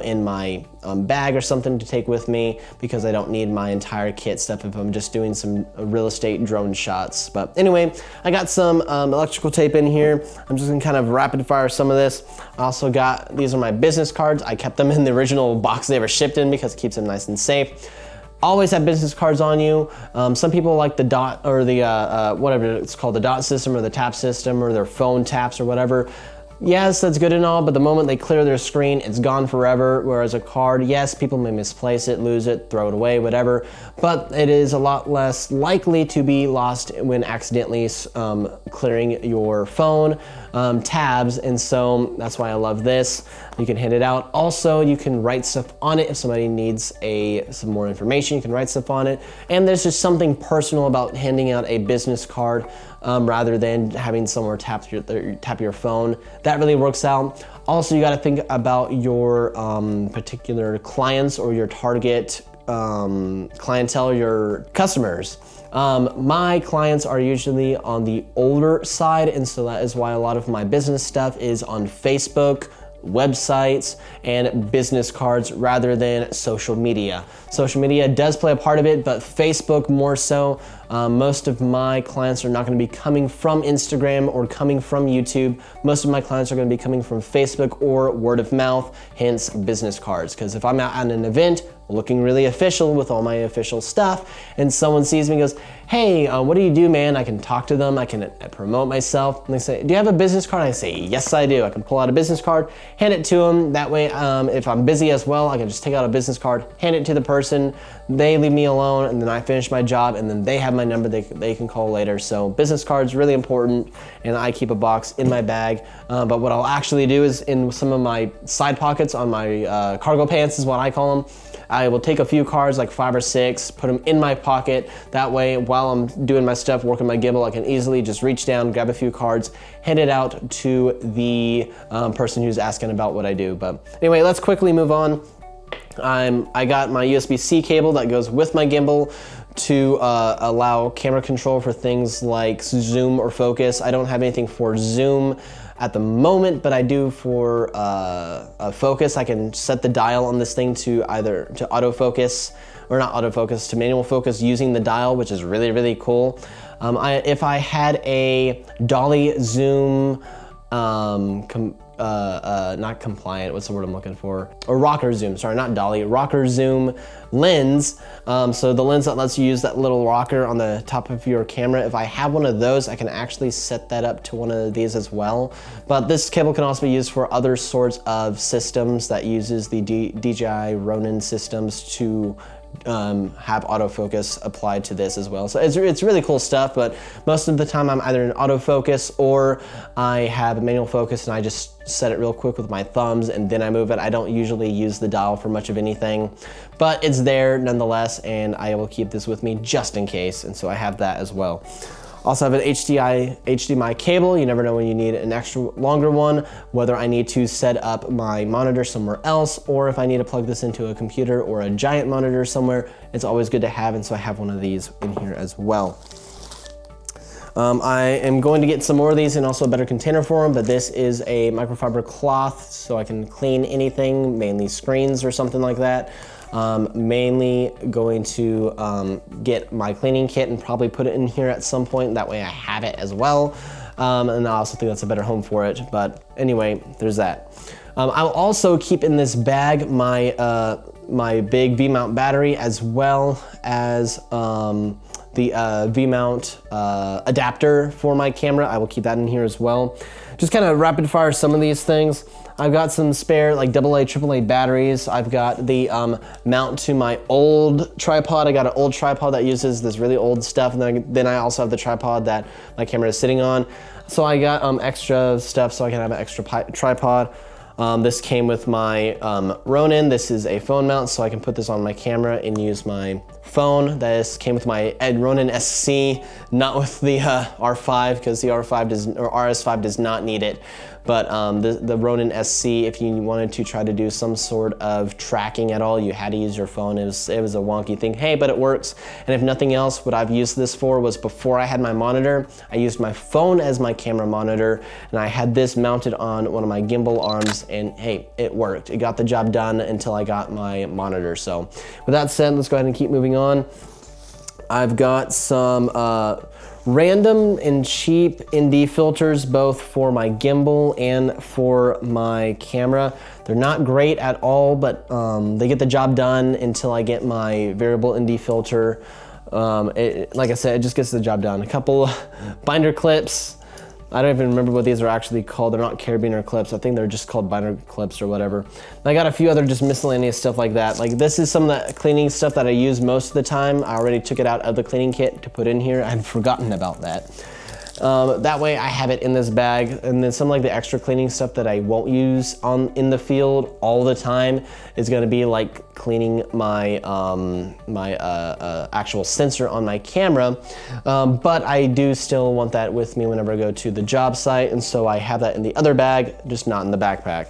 in my bag or something to take with me because I don't need my entire kit stuff if I'm just doing some real estate drone shots. But anyway, I got some electrical tape in here. I'm just gonna kind of rapid fire some of this. I also got, these are my business cards. I kept them in the original box they were shipped in because it keeps them nice and safe. Always have business cards on you. Some people like the dot or the whatever it's called, the dot system or the tap system or their phone taps or whatever. Yes, that's good and all, but the moment they clear their screen, it's gone forever. Whereas a card, yes, people may misplace it, lose it, throw it away, whatever, but it is a lot less likely to be lost when accidentally clearing your phone tabs, and so that's why I love this. You can hand it out. Also, you can write stuff on it if somebody needs some more information. You can write stuff on it, and there's just something personal about handing out a business card rather than having someone tap your phone. That really works out. Also, you got to think about your particular clients or your target clientele, your customers. My clients are usually on the older side, and so that is why a lot of my business stuff is on Facebook, websites, and business cards rather than social media. Social media does play a part of it, but Facebook more so. Most of my clients are not going to be coming from Instagram or coming from YouTube. Most of my clients are going to be coming from Facebook or word of mouth, hence business cards. Because if I'm out at an event looking really official with all my official stuff and someone sees me and goes, hey, what do you do, man? I can talk to them, I can promote myself. And they say, do you have a business card? I say, yes, I do. I can pull out a business card, hand it to them. That way, if I'm busy as well, I can just take out a business card, hand it to the person, they leave me alone, and then I finish my job, and then they have my number, they can call later. So business cards, really important, and I keep a box in my bag. But what I'll actually do is in some of my side pockets on my cargo pants is what I call them, I will take a few cards, like 5 or 6, put them in my pocket. That way, while I'm doing my stuff, working my gimbal, I can easily just reach down, grab a few cards, hand it out to the person who's asking about what I do. But anyway, let's quickly move on. I got my USB-C cable that goes with my gimbal to allow camera control for things like zoom or focus. I don't have anything for zoom at the moment, but I do for focus. I can set the dial on this thing to either to autofocus, or not autofocus, to manual focus using the dial, which is really, really cool. If I had a dolly zoom, not compliant, what's the word I'm looking for? Or rocker zoom, sorry, not dolly, rocker zoom lens. So the lens that lets you use that little rocker on the top of your camera, if I have one of those, I can actually set that up to one of these as well. But this cable can also be used for other sorts of systems that uses the DJI Ronin systems to have autofocus applied to this as well. So it's really cool stuff, but most of the time I'm either in autofocus or I have a manual focus and I just set it real quick with my thumbs and then I move it. I don't usually use the dial for much of anything, but it's there nonetheless, and I will keep this with me just in case, and so I have that as well. Also have an HDMI cable. You never know when you need an extra longer one, whether I need to set up my monitor somewhere else or if I need to plug this into a computer or a giant monitor somewhere. It's always good to have, and so I have one of these in here as well. I am going to get some more of these and also a better container for them, but this is a microfiber cloth so I can clean anything, mainly screens or something like that. Mainly going to get my cleaning kit and probably put it in here at some point. That way I have it as well. And I also think that's a better home for it. But anyway, there's that. I'll also keep in this bag my, my big V-mount battery, as well as the V-mount adapter for my camera. I will keep that in here as well. Just kind of rapid fire some of these things. I've got some spare like AA, AAA batteries. I've got the mount to my old tripod. I got an old tripod that uses this really old stuff, and then I also have the tripod that my camera is sitting on. So I got extra stuff so I can have an extra tripod. This came with my Ronin. This is a phone mount, so I can put this on my camera and use my phone. This came with my Ronin SC, not with the R5, because the R5 does, or RS5 does not need it. But the Ronin SC, if you wanted to try to do some sort of tracking at all, you had to use your phone. It was a wonky thing, hey, but it works. And if nothing else, what I've used this for was before I had my monitor, I used my phone as my camera monitor, and I had this mounted on one of my gimbal arms, and hey, it worked. It got the job done until I got my monitor. So with that said, let's go ahead and keep moving on. I've got some random and cheap ND filters, both for my gimbal and for my camera. They're not great at all, but they get the job done until I get my variable ND filter. Like I said, it just gets the job done. A couple binder clips. I don't even remember what these are actually called. They're not carabiner clips. I think they're just called binder clips or whatever. And I got a few other just miscellaneous stuff like that. Like this is some of the cleaning stuff that I use most of the time. I already took it out of the cleaning kit to put in here. I had forgotten about that. That way I have it in this bag. And then some like the extra cleaning stuff that I won't use in the field all the time is gonna be like cleaning my actual sensor on my camera. But I do still want that with me whenever I go to the job site. And so I have that in the other bag, just not in the backpack.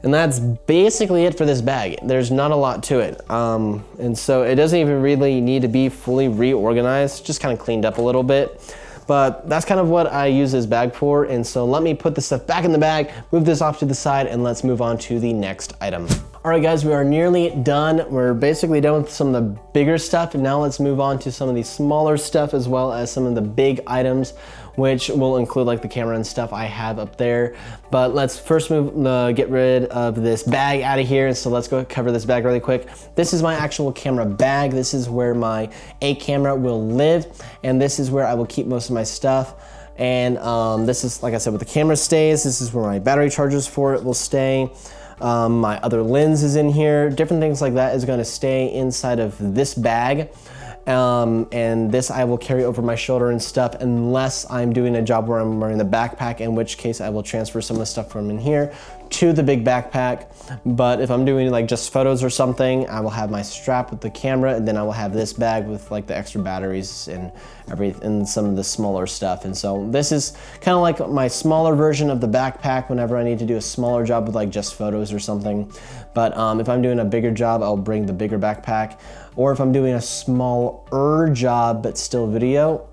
And that's basically it for this bag. There's not a lot to it. And so it doesn't even really need to be fully reorganized, just kind of cleaned up a little bit. But that's kind of what I use this bag for. And so let me put this stuff back in the bag, move this off to the side, and let's move on to the next item. All right, guys, we are nearly done. We're basically done with some of the bigger stuff. And now let's move on to some of the smaller stuff, as well as some of the big items, which will include like the camera and stuff I have up there. But let's first get rid of this bag out of here. And so let's go cover this bag really quick. This is my actual camera bag. This is where my A camera will live. And this is where I will keep most of my stuff. And this is, like I said, where the camera stays. This is where my battery chargers for it will stay. My other lens is in here. Different things like that is gonna stay inside of this bag. And this I will carry over my shoulder and stuff unless I'm doing a job where I'm wearing the backpack, in which case I will transfer some of the stuff from in here to the big backpack. But if I'm doing like just photos or something, I will have my strap with the camera, and then I will have this bag with like the extra batteries and everything, and some of the smaller stuff. And so this is kind of like my smaller version of the backpack whenever I need to do a smaller job with like just photos or something. But if I'm doing a bigger job, I'll bring the bigger backpack. Or if I'm doing a smaller job but still video,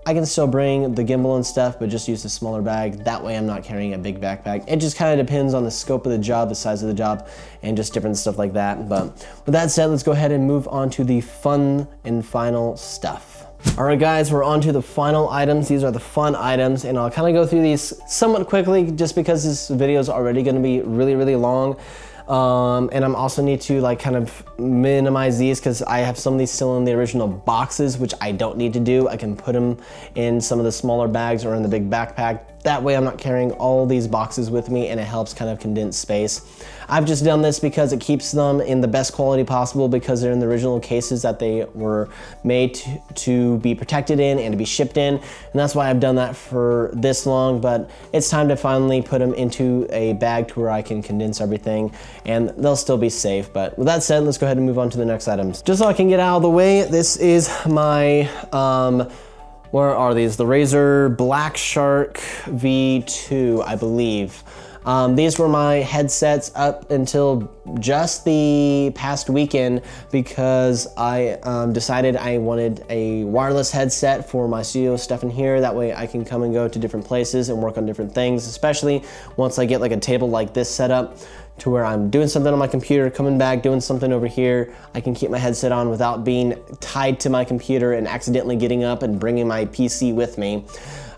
I can still bring the gimbal and stuff, but just use a smaller bag. That way I'm not carrying a big backpack. It just kind of depends on the scope of the job, the size of the job, and just different stuff like that. But with that said, let's go ahead and move on to the fun and final stuff. All right, guys, we're on to the final items. These are the fun items, and I'll kind of go through these somewhat quickly just because this video is already going to be really, really long. And I'm also need to like kind of minimize these because I have some of these still in the original boxes, which I don't need to do. I can put them in some of the smaller bags or in the big backpack. That way I'm not carrying all these boxes with me, and it helps kind of condense space. I've just done this because it keeps them in the best quality possible, because they're in the original cases that they were made to be protected in and to be shipped in. And that's why I've done that for this long, but it's time to finally put them into a bag to where I can condense everything, and they'll still be safe. But with that said, let's go ahead and move on to the next items. Just so I can get out of the way, this is my, where are these? The Razer Black Shark V2, I believe. These were my headsets up until just the past weekend, because I decided I wanted a wireless headset for my studio stuff in here. That way I can come and go to different places and work on different things, especially once I get like a table like this set up to where I'm doing something on my computer, coming back, doing something over here. I can keep my headset on without being tied to my computer and accidentally getting up and bringing my PC with me.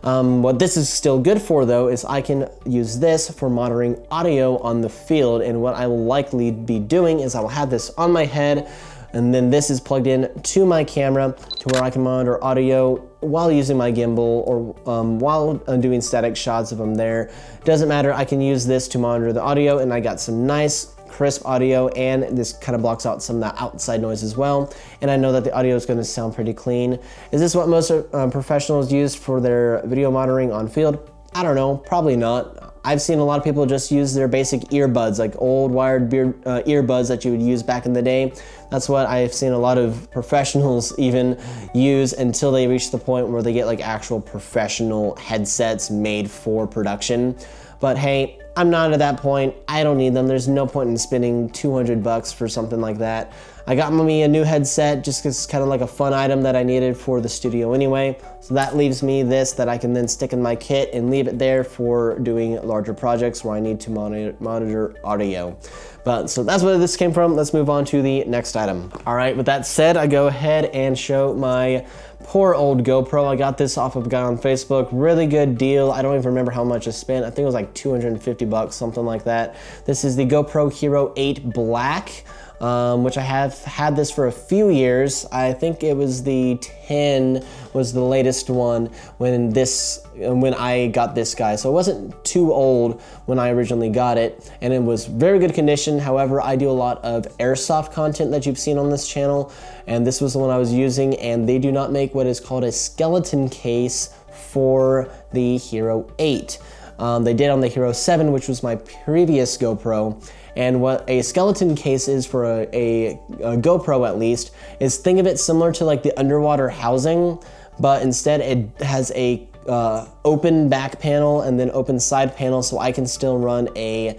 What this is still good for though is I can use this for monitoring audio on the field, and what I will likely be doing is I will have this on my head, and then this is plugged in to my camera to where I can monitor audio while using my gimbal, or while doing static shots if I'm there. Doesn't matter, I can use this to monitor the audio, and I got some nice crisp audio, and this kind of blocks out some of that outside noise as well. And I know that the audio is going to sound pretty clean. Is this what most professionals use for their video monitoring on field? I don't know, probably not. I've seen a lot of people just use their basic earbuds, like old wired earbuds that you would use back in the day. That's what I've seen a lot of professionals even use, until they reach the point where they get like actual professional headsets made for production. But hey, I'm not at that point. I don't need them. There's no point in spending 200 bucks for something like that. I got me a new headset just because it's kind of like a fun item that I needed for the studio anyway. So that leaves me this that I can then stick in my kit and leave it there for doing larger projects where I need to monitor audio. But so that's where this came from. Let's move on to the next item. All right, with that said, I go ahead and show my poor old GoPro. I got this off of a guy on Facebook. Really good deal. I don't even remember how much I spent. I think it was like 250 bucks, something like that. This is the GoPro Hero 8 Black, which I have had this for a few years. I think it was the 10 was the latest one when I got this guy. So it wasn't too old when I originally got it, and it was very good condition. However, I do a lot of airsoft content that you've seen on this channel, and this was the one I was using, and they do not make what is called a skeleton case for the Hero 8. They did on the Hero 7, which was my previous GoPro. And what a skeleton case is for a GoPro, at least, is think of it similar to like the underwater housing, but instead it has a open back panel and then open side panel, so I can still run a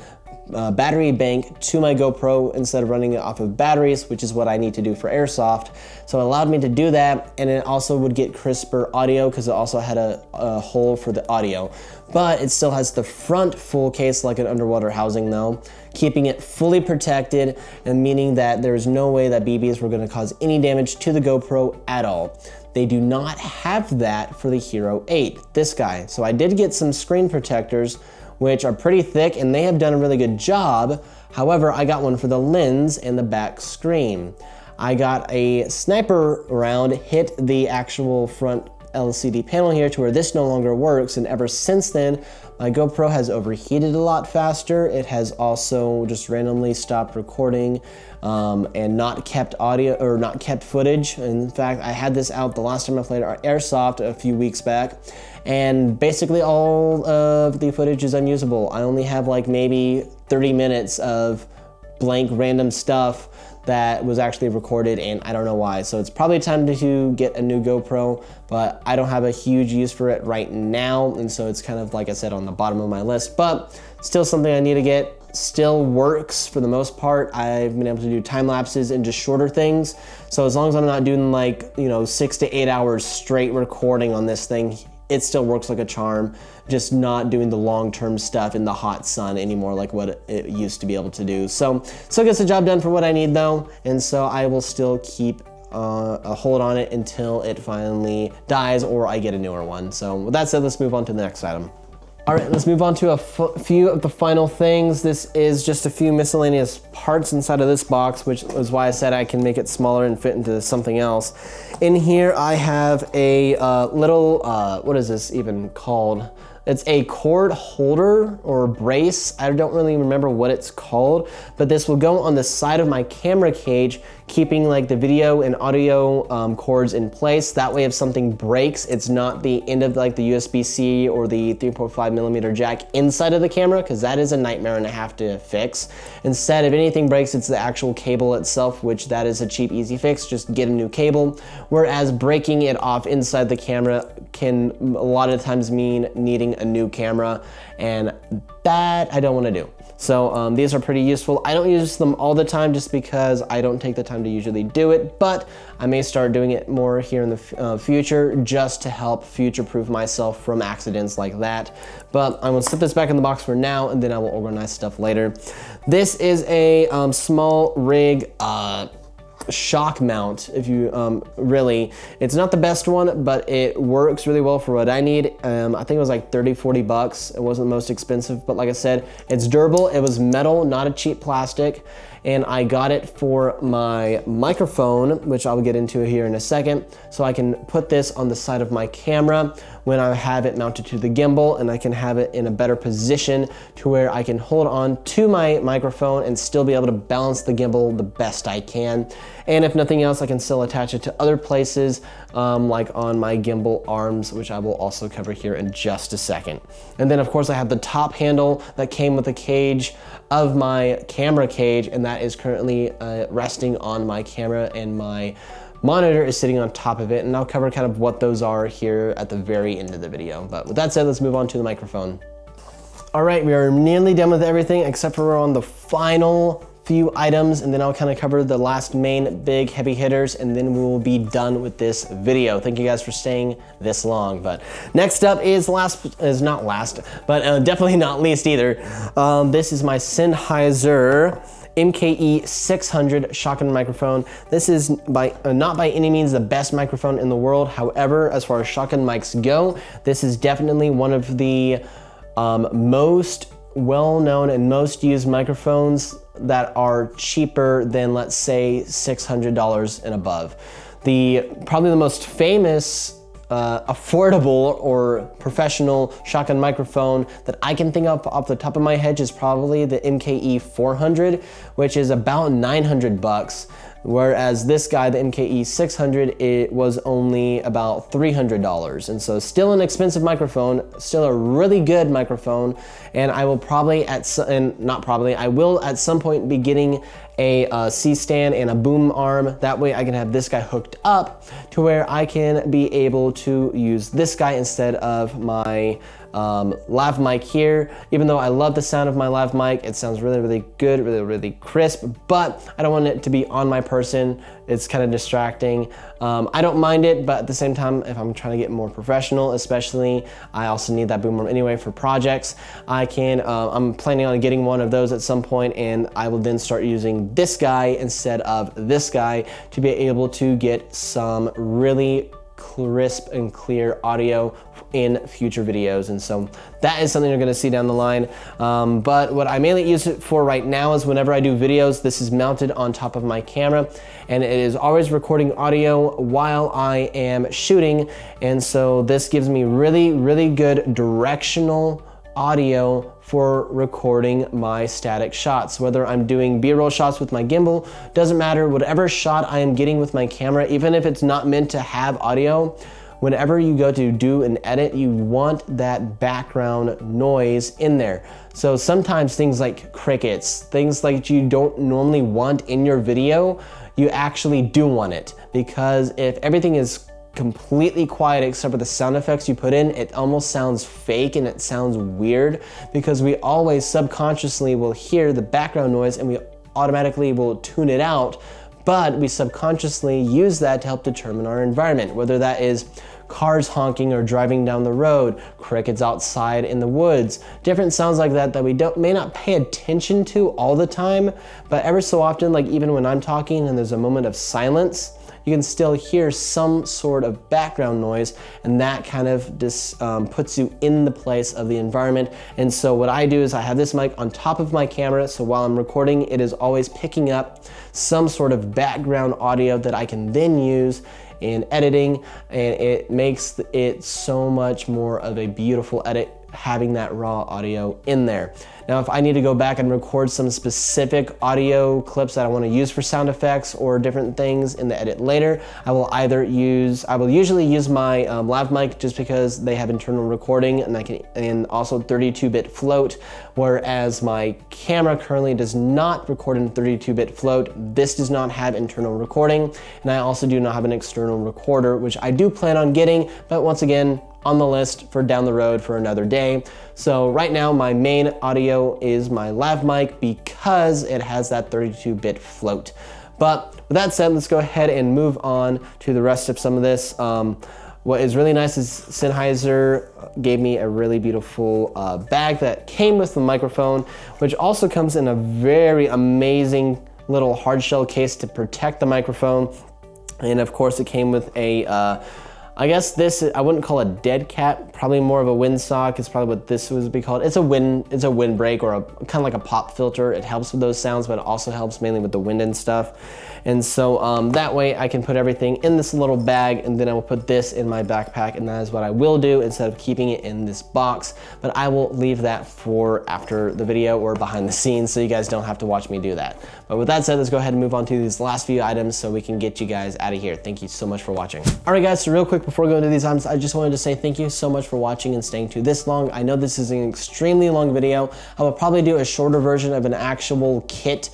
battery bank to my GoPro instead of running it off of batteries, which is what I need to do for airsoft. So it allowed me to do that, and it also would get crisper audio because it also had a hole for the audio. But it still has the front full case like an underwater housing though, keeping it fully protected, and meaning that there's no way that BBs were going to cause any damage to the GoPro at all. They do not have that for the Hero 8, this guy. So I did get some screen protectors, which are pretty thick, and they have done a really good job. However, I got one for the lens and the back screen. I got a sniper round hit the actual front LCD panel here to where this no longer works, and ever since then, my GoPro has overheated a lot faster. It has also just randomly stopped recording and not kept audio or not kept footage. In fact, I had this out the last time I played Airsoft a few weeks back, and basically all of the footage is unusable. I only have like maybe 30 minutes of blank random stuff that was actually recorded, and I don't know why. So it's probably time to get a new GoPro, but I don't have a huge use for it right now, and so it's kind of, like I said, on the bottom of my list, but still something I need to get. Still works for the most part. I've been able to do time lapses and just shorter things. So as long as I'm not doing like, 6 to 8 hours straight recording on this thing, it still works like a charm, just not doing the long-term stuff in the hot sun anymore like what it used to be able to do. So still gets the job done for what I need though, and so I will still keep a hold on it until it finally dies or I get a newer one. So with that said, let's move on to the next item. All right, let's move on to a few of the final things. This is just a few miscellaneous parts inside of this box, which is why I said I can make it smaller and fit into something else. In here, I have a little, what is this even called? It's a cord holder or brace. I don't really remember what it's called, but this will go on the side of my camera cage, keeping like the video and audio cords in place. That way if something breaks, it's not the end of like the USB-C or the 3.5mm jack inside of the camera, because that is a nightmare and I have to fix. Instead, if anything breaks, it's the actual cable itself, which that is a cheap, easy fix. Just get a new cable. Whereas breaking it off inside the camera can a lot of times mean needing a new camera, and that I don't want to do. So these are pretty useful. I don't use them all the time just because I don't take the time to usually do it, but I may start doing it more here in the future just to help future-proof myself from accidents like that. But I'm gonna set this back in the box for now, and then I will organize stuff later. This is a small rig shock mount, if you really. It's not the best one, but it works really well for what I need. I think it was like 30-40 bucks. It wasn't the most expensive, but like I said, it's durable. It was metal, not a cheap plastic, and I got it for my microphone, which I'll get into here in a second, so I can put this on the side of my camera when I have it mounted to the gimbal, and I can have it in a better position to where I can hold on to my microphone and still be able to balance the gimbal the best I can. And if nothing else, I can still attach it to other places, like on my gimbal arms, which I will also cover here in just a second. And then of course I have the top handle that came with the cage of my camera cage, and that is currently resting on my camera, and my monitor is sitting on top of it, and I'll cover kind of what those are here at the very end of the video. But with that said, let's move on to the microphone. All right, we are nearly done with everything except for we're on the final few items, and then I'll kind of cover the last main big heavy hitters, and then we will be done with this video. Thank you guys for staying this long. But next up is not last, but definitely not least either. This is my Sennheiser MKE 600 shotgun microphone. This is not by any means the best microphone in the world. However, as far as shotgun mics go, this is definitely one of the most well-known and most used microphones that are cheaper than, let's say, $600 and above. Probably the most famous affordable or professional shotgun microphone that I can think of off the top of my head is probably the MKE 400, which is about 900 bucks. Whereas this guy, the MKE 600, it was only about $300. And so still an expensive microphone, still a really good microphone. And I will probably I will at some point be getting a C-stand and a boom arm. That way I can have this guy hooked up to where I can be able to use this guy instead of my lav mic here. Even though I love the sound of my lav mic, it sounds really, really good, really, really crisp, but I don't want it to be on my person. It's kind of distracting. I don't mind it, but at the same time, if I'm trying to get more professional, especially, I also need that boom arm anyway for projects. I'm planning on getting one of those at some point, and I will then start using this guy instead of this guy to be able to get some really crisp and clear audio in future videos. And so that is something you're gonna see down the line. But what I mainly use it for right now is whenever I do videos, this is mounted on top of my camera and it is always recording audio while I am shooting. And so this gives me really, really good directional audio for recording my static shots. Whether I'm doing B-roll shots with my gimbal, doesn't matter, whatever shot I am getting with my camera, even if it's not meant to have audio, whenever you go to do an edit, you want that background noise in there. So sometimes things like crickets, things like you don't normally want in your video, you actually do want it, because if everything is completely quiet except for the sound effects you put in, it almost sounds fake and it sounds weird, because we always subconsciously will hear the background noise and we automatically will tune it out, but we subconsciously use that to help determine our environment, whether that is cars honking or driving down the road, crickets outside in the woods, different sounds like that that we may not pay attention to all the time, but ever so often, like even when I'm talking and there's a moment of silence, you can still hear some sort of background noise, and that kind of just puts you in the place of the environment. And so what I do is I have this mic on top of my camera, so while I'm recording, it is always picking up some sort of background audio that I can then use in editing, and it makes it so much more of a beautiful edit having that raw audio in there. Now, if I need to go back and record some specific audio clips that I want to use for sound effects or different things in the edit later, I will usually use my lav mic, just because they have internal recording and also 32-bit float, whereas my camera currently does not record in 32-bit float. This does not have internal recording, and I also do not have an external recorder, which I do plan on getting, but once again, on the list for down the road for another day. So right now my main audio is my lav mic because it has that 32-bit float. But with that said, let's go ahead and move on to the rest of some of this. What is really nice is Sennheiser gave me a really beautiful bag that came with the microphone, which also comes in a very amazing little hard shell case to protect the microphone. And of course it came with a I guess this, I wouldn't call it dead cat, probably more of a windsock is probably what this would be called. It's a windbreak, or kind of like a pop filter. It helps with those sounds, but it also helps mainly with the wind and stuff. And so that way I can put everything in this little bag, and then I will put this in my backpack, and that is what I will do instead of keeping it in this box. But I will leave that for after the video or behind the scenes, so you guys don't have to watch me do that. But with that said, let's go ahead and move on to these last few items so we can get you guys out of here. Thank you so much for watching. All right guys, so real quick before going to these items, I just wanted to say thank you so much for watching and staying to this long. I know this is an extremely long video. I will probably do a shorter version of an actual kit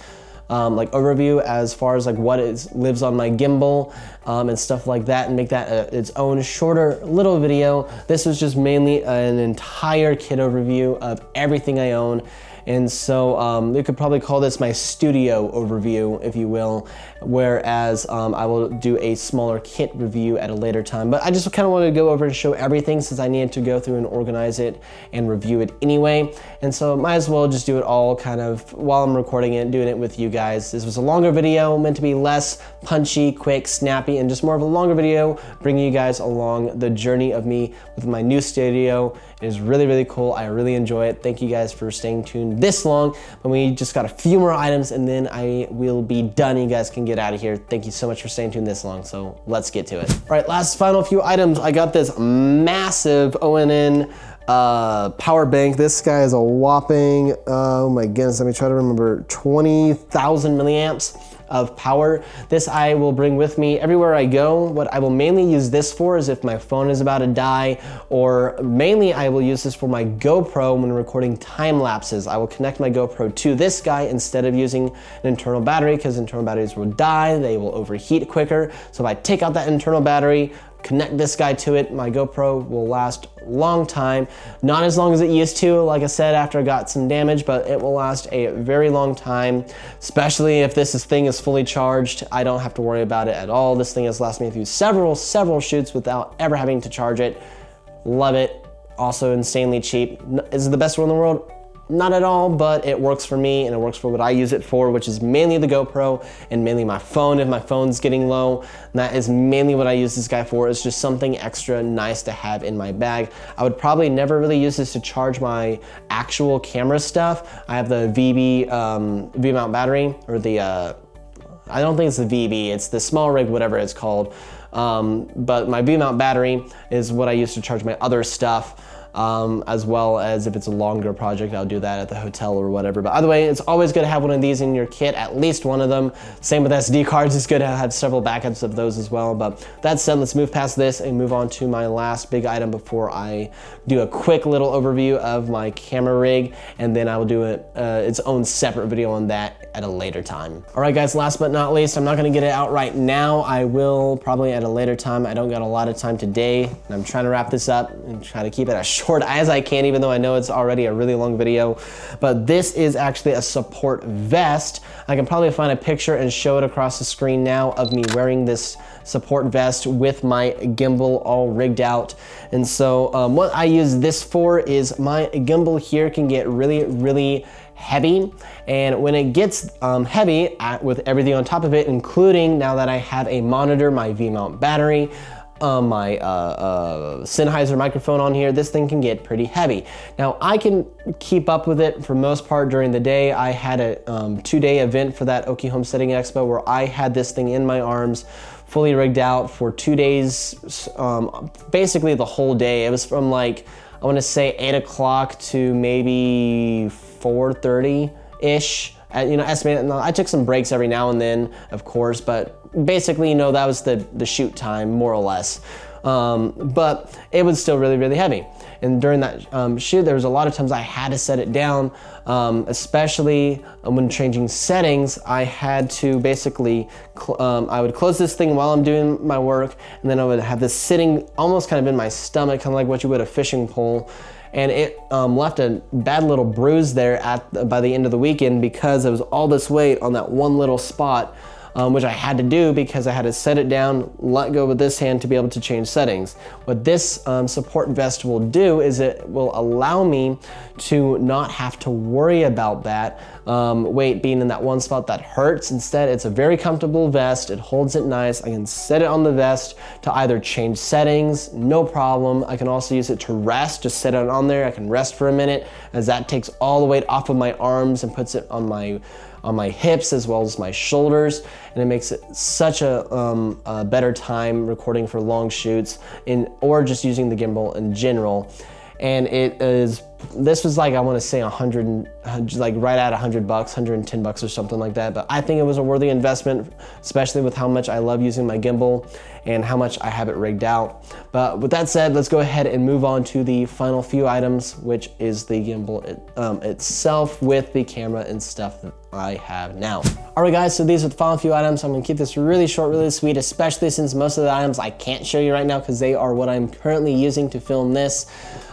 like overview as far as like what lives on my gimbal and stuff like that, and make that its own shorter little video. This was just mainly an entire kit overview of everything I own. And so you could probably call this my studio overview, if you will, whereas I will do a smaller kit review at a later time. But I just kind of wanted to go over and show everything, since I needed to go through and organize it and review it anyway. And so might as well just do it all kind of while I'm recording it, doing it with you guys. This was a longer video, meant to be less punchy, quick, snappy, and just more of a longer video, bringing you guys along the journey of me with my new studio. It is really, really cool. I really enjoy it. Thank you guys for staying tuned this long. But we just got a few more items and then I will be done. You guys can get out of here. Thank you so much for staying tuned this long. So let's get to it. All right, last final few items. I got this massive ONN power bank. This guy is a whopping, oh my goodness, let me try to remember, 20,000 milliamps of power. This I will bring with me everywhere I go. What I will mainly use this for is if my phone is about to die, or mainly I will use this for my GoPro when recording time lapses. I will connect my GoPro to this guy instead of using an internal battery, because internal batteries will die, they will overheat quicker. So if I take out that internal battery, connect this guy to it, my GoPro will last a long time. Not as long as it used to, like I said, after I got some damage, but it will last a very long time, especially if this thing is fully charged. I don't have to worry about it at all. This thing has lasted me through several shoots without ever having to charge it. Love it. Also insanely cheap. Is it the best one in the world? not at all, but it works for me and it works for what I use it for, which is mainly the GoPro and mainly my phone if my phone's getting low. And that is mainly what I use this guy for. It's just something extra nice to have in my bag. I would probably never really use this to charge my actual camera stuff. I have the V mount battery, or the, I don't think it's the VB, it's the small rig, whatever it's called. But my V mount battery is what I use to charge my other stuff. As well as if it's a longer project, I'll do that at the hotel or whatever. But either way, it's always good to have one of these in your kit, at least one of them. Same with SD cards, it's good to have several backups of those as well. But that said, let's move past this and move on to my last big item before I do a quick little overview of my camera rig, and then I will do its own separate video on that at a later time. All right guys, last but not least, I'm not gonna get it out right now. I will probably at a later time. I don't got a lot of time today, and I'm trying to wrap this up and try to keep it as short as I can, even though I know it's already a really long video. But this is actually a support vest. I can probably find a picture and show it across the screen now of me wearing this support vest with my gimbal all rigged out. And so what I use this for is my gimbal here can get really heavy, and when it gets heavy with everything on top of it, including now that I have a monitor, my V mount battery, my Sennheiser microphone on here, this thing can get pretty heavy. Now I can keep up with it for most part during the day. I had a 2-day event for that Okie Homesteading Expo where I had this thing in my arms, fully rigged out for 2 days, basically the whole day. It was from like, I want to say 8 o'clock to maybe 4:30-ish. You know, estimated. I took some breaks every now and then, of course, but basically, you know, that was the shoot time, more or less. But it was still really heavy. And during that shoot, there was a lot of times I had to set it down, especially when changing settings. I had to basically, I would close this thing while I'm doing my work, and then I would have this sitting almost kind of in my stomach, kind of like what you would a fishing pole. And it left a bad little bruise there by the end of the weekend because there was all this weight on that one little spot, which I had to do because I had to set it down, let go with this hand to be able to change settings. What this support vest will do is it will allow me to not have to worry about that weight being in that one spot that hurts. Instead, it's a very comfortable vest. It holds it nice. I can set it on the vest to either change settings, no problem. I can also use it to rest, just set it on there. I can rest for a minute, as that takes all the weight off of my arms and puts it on my hips as well as my shoulders, and it makes it such a better time recording for long shoots or just using the gimbal in general. And this was like, I want to say 100, like right at $100, $110 or something like that. But I think it was a worthy investment, especially with how much I love using my gimbal and how much I have it rigged out. But with that said, let's go ahead and move on to the final few items, which is the gimbal itself with the camera and stuff that I have now. All right guys, so these are the final few items. I'm gonna keep this really short, really sweet, especially since most of the items I can't show you right now because they are what I'm currently using to film this.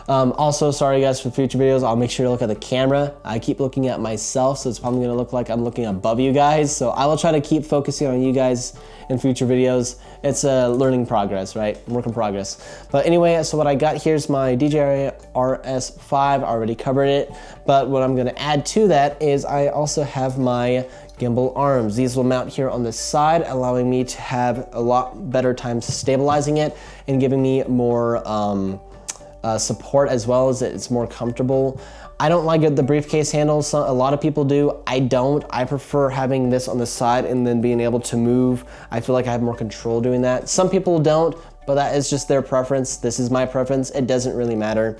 Also, sorry guys, for future videos, I'll make sure to look at the camera. I keep looking at myself, so it's probably gonna look like I'm looking above you guys. So I will try to keep focusing on you guys in future videos. It's a learning progress, right? Work in progress. But anyway, so what I got here is my DJI RS5. I already covered it. But what I'm gonna add to that is I also have my gimbal arms. These will mount here on the side, allowing me to have a lot better time stabilizing it and giving me more support, as well as it's more comfortable. I don't like the briefcase handles. A lot of people do. I don't. I prefer having this on the side and then being able to move. I feel like I have more control doing that. Some people don't, but that is just their preference. This is my preference. It doesn't really matter.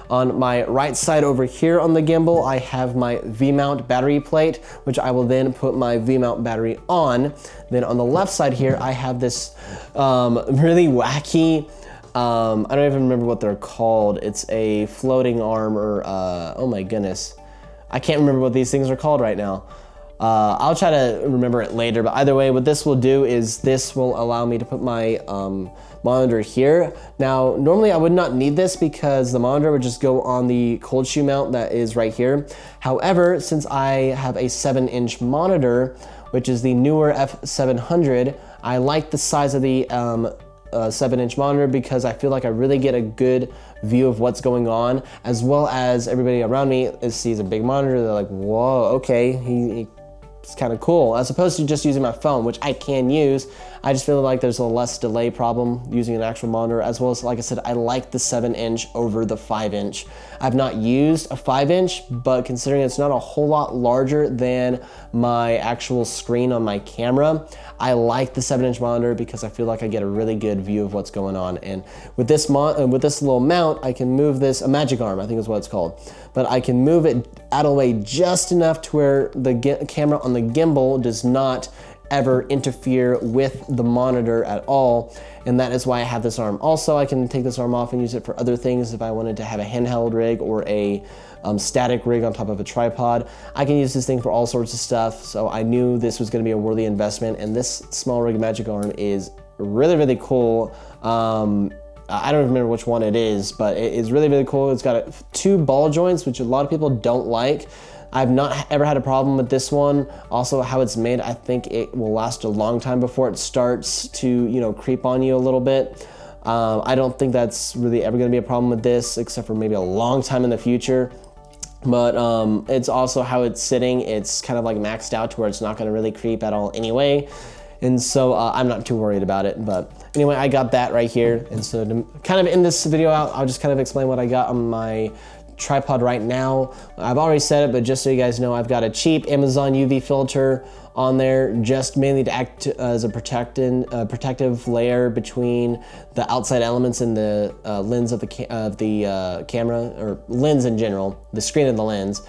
On my right side over here on the gimbal, I have my V-mount battery plate, which I will then put my V-mount battery on. Then on the left side here, I have this really wacky, I don't even remember what they're called. It's a floating arm or, oh my goodness. I can't remember what these things are called right now. I'll try to remember it later, but either way, what this will do is this will allow me to put my monitor here. Now, normally I would not need this because the monitor would just go on the cold shoe mount that is right here. However, since I have a 7-inch monitor, which is the newer F700, I like the size of the 7-inch monitor because I feel like I really get a good view of what's going on, as well as everybody around me sees a big monitor. They're like, whoa, okay, it's kind of cool, as opposed to just using my phone, which I can use. I just feel like there's a less delay problem using an actual monitor, as well as, like I said, I like the 7-inch over the 5-inch. I've not used a 5-inch, but considering it's not a whole lot larger than my actual screen on my camera, I like the 7-inch monitor because I feel like I get a really good view of what's going on. And with this little mount, I can move this, a magic arm, I think is what it's called, but I can move it out of the way just enough to where the camera on the gimbal does not ever interfere with the monitor at all, and that is why I have this arm. Also, I can take this arm off and use it for other things if I wanted to have a handheld rig or a static rig on top of a tripod. I can use this thing for all sorts of stuff, so I knew this was going to be a worthy investment, and this small rig magic arm is really, really cool. I don't remember which one it is, but it is really, really cool. It's got 2 ball joints, which a lot of people don't like. I've not ever had a problem with this one. Also, how it's made, I think it will last a long time before it starts to, you know, creep on you a little bit. I don't think that's really ever gonna be a problem with this, except for maybe a long time in the future. But it's also how it's sitting. It's kind of like maxed out to where it's not gonna really creep at all anyway. And so I'm not too worried about it. But anyway, I got that right here. And so to kind of end this video out, I'll just kind of explain what I got on my tripod right now. I've already said it, but just so you guys know, I've got a cheap Amazon UV filter on there, just mainly to act as a protective layer between the outside elements and the lens of the camera, or lens in general, the screen of the lens.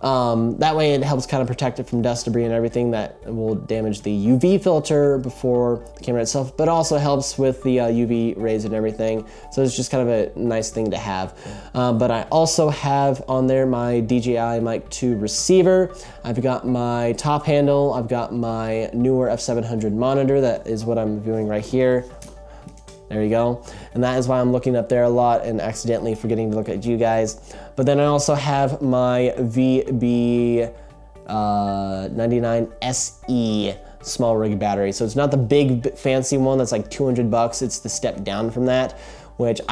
That way it helps kind of protect it from dust, debris, and everything that will damage the UV filter before the camera itself, but also helps with the UV rays and everything. So it's just kind of a nice thing to have. But I also have on there my DJI Mic 2 receiver. I've got my top handle. I've got my newer F700 monitor. That is what I'm viewing right here. There you go. And that is why I'm looking up there a lot and accidentally forgetting to look at you guys. But then I also have my VB99 SE small rig battery. So it's not the big fancy one that's like 200 bucks. It's the step down from that, which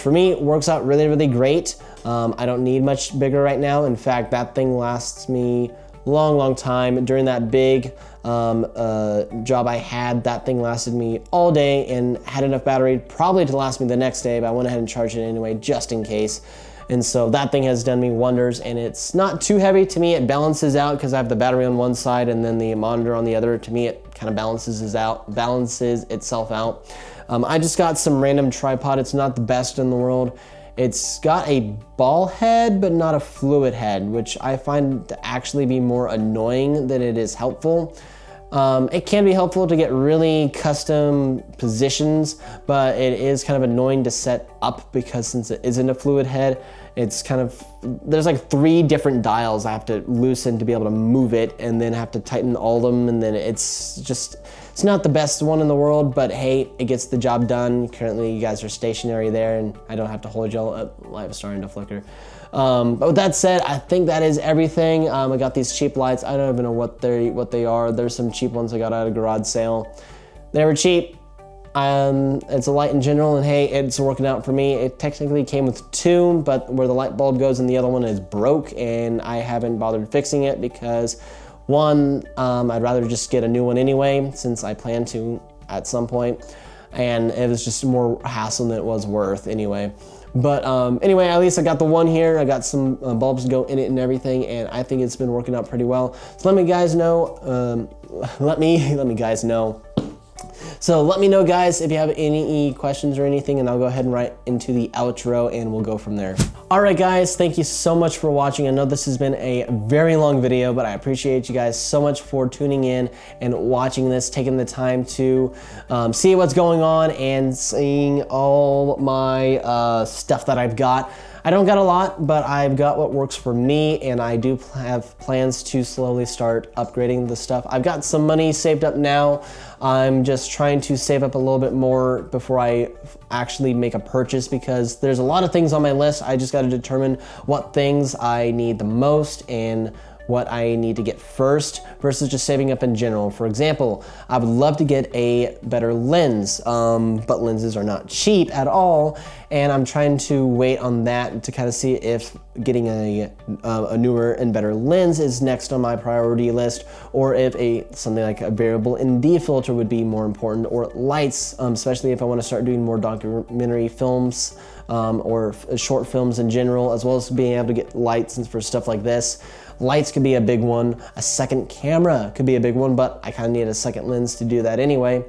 for me works out really, really great. I don't need much bigger right now. In fact, that thing lasts me long time. During that big job I had, that thing lasted me all day and had enough battery probably to last me the next day, but I went ahead and charged it anyway just in case. And so that thing has done me wonders, and it's not too heavy. To me, it balances out because I have the battery on one side and then the monitor on the other. To me, it kind of balances itself out. I just got some random tripod. It's not the best in the world. It's got a ball head, but not a fluid head, which I find to actually be more annoying than it is helpful. It can be helpful to get really custom positions, but it is kind of annoying to set up because since it isn't a fluid head, it's kind of, there's like 3 different dials I have to loosen to be able to move it, and then have to tighten all of them, and then it's not the best one in the world, but hey, it gets the job done. Currently, you guys are stationary there, and I don't have to hold y'all up. Light is starting to flicker. But with that said, I think that is everything. I got these cheap lights. I don't even know what they are. There's some cheap ones I got at a garage sale. They were cheap. It's a light in general, and hey, it's working out for me. It technically came with 2, but where the light bulb goes and the other one is broke, and I haven't bothered fixing it because one, I'd rather just get a new one anyway, since I plan to at some point, and it was just more hassle than it was worth anyway. But anyway, at least I got the one here. I got some bulbs to go in it and everything, and I think it's been working out pretty well. So let me guys know. Let me guys know. So let me know, guys, if you have any questions or anything, and I'll go ahead and write into the outro, and we'll go from there. All right, guys, thank you so much for watching. I know this has been a very long video, but I appreciate you guys so much for tuning in and watching this, taking the time to see what's going on and seeing all my stuff that I've got. I don't got a lot, but I've got what works for me, and I do have plans to slowly start upgrading the stuff. I've got some money saved up now. I'm just trying to save up a little bit more before I actually make a purchase, because there's a lot of things on my list. I just got to determine what things I need the most and what I need to get first versus just saving up in general. For example, I would love to get a better lens, but lenses are not cheap at all, and I'm trying to wait on that to kind of see if getting a newer and better lens is next on my priority list, or if something like a variable ND filter would be more important, or lights, especially if I want to start doing more documentary films or short films in general, as well as being able to get lights and for stuff like this. Lights could be a big one. A second camera could be a big one, but I kind of need a second lens to do that anyway.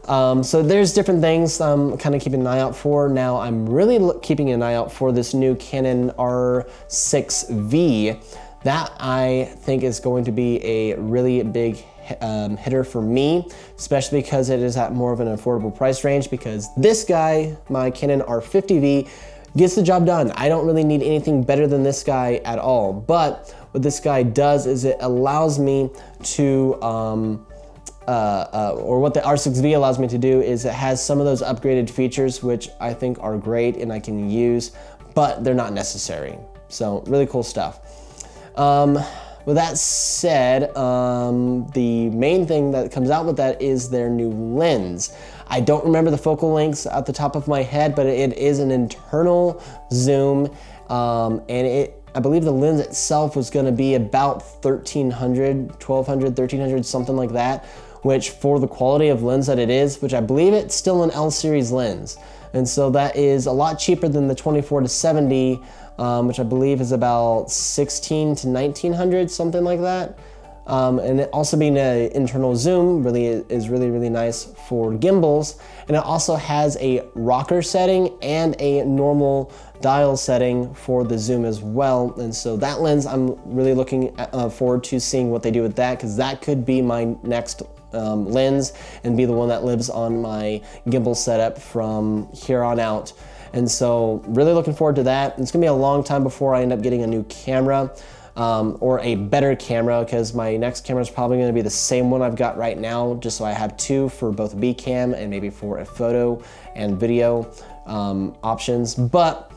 So there's different things I'm kind of keeping an eye out for. Now I'm really keeping an eye out for this new Canon R6V. That I think is going to be a really big hitter for me, especially because it is at more of an affordable price range, because this guy, my Canon R50V, gets the job done. I don't really need anything better than this guy at all, but what this guy does is it allows me to, or what the R6V allows me to do is it has some of those upgraded features which I think are great and I can use, but they're not necessary. So really cool stuff. With that said, the main thing that comes out with that is their new lens. I don't remember the focal lengths at the top of my head, but it is an internal zoom, and I believe the lens itself was gonna be about 1200, 1300, something like that, which for the quality of lens that it is, which I believe it's still an L series lens. And so that is a lot cheaper than the 24-70, which I believe is about 16 to 1900, something like that. And it also being an internal zoom is really nice for gimbals. And it also has a rocker setting and a normal dial setting for the zoom as well. And so that lens, I'm really looking forward to seeing what they do with that, because that could be my next lens and be the one that lives on my gimbal setup from here on out. And so really looking forward to that. It's gonna be a long time before I end up getting a new camera. Or a better camera, because my next camera is probably going to be the same one I've got right now, just so I have two for both B cam and maybe for a photo and video options. But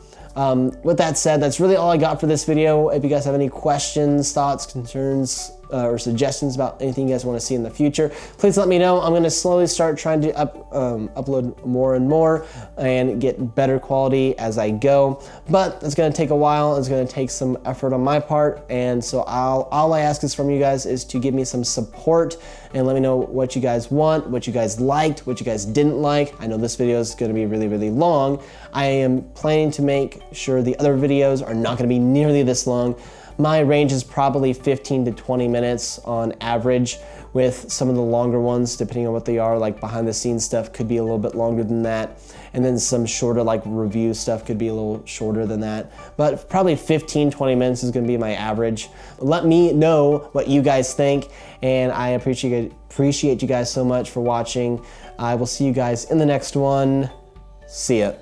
with that said, that's really all I got for this video. If you guys have any questions, thoughts, concerns, or suggestions about anything you guys want to see in the future, please let me know. I'm going to slowly start trying to upload more and more and get better quality as I go, but it's going to take a while. It's going to take some effort on my part, and so all I ask is from you guys is to give me some support and let me know what you guys want, what you guys liked, what you guys didn't like. I know this video is going to be really long. I am planning to make sure the other videos are not going to be nearly this long. My range is probably 15 to 20 minutes on average, with some of the longer ones, depending on what they are, like behind the scenes stuff could be a little bit longer than that. And then some shorter, like review stuff, could be a little shorter than that. But probably 15, 20 minutes is gonna be my average. Let me know what you guys think, and I appreciate you guys so much for watching. I will see you guys in the next one. See ya.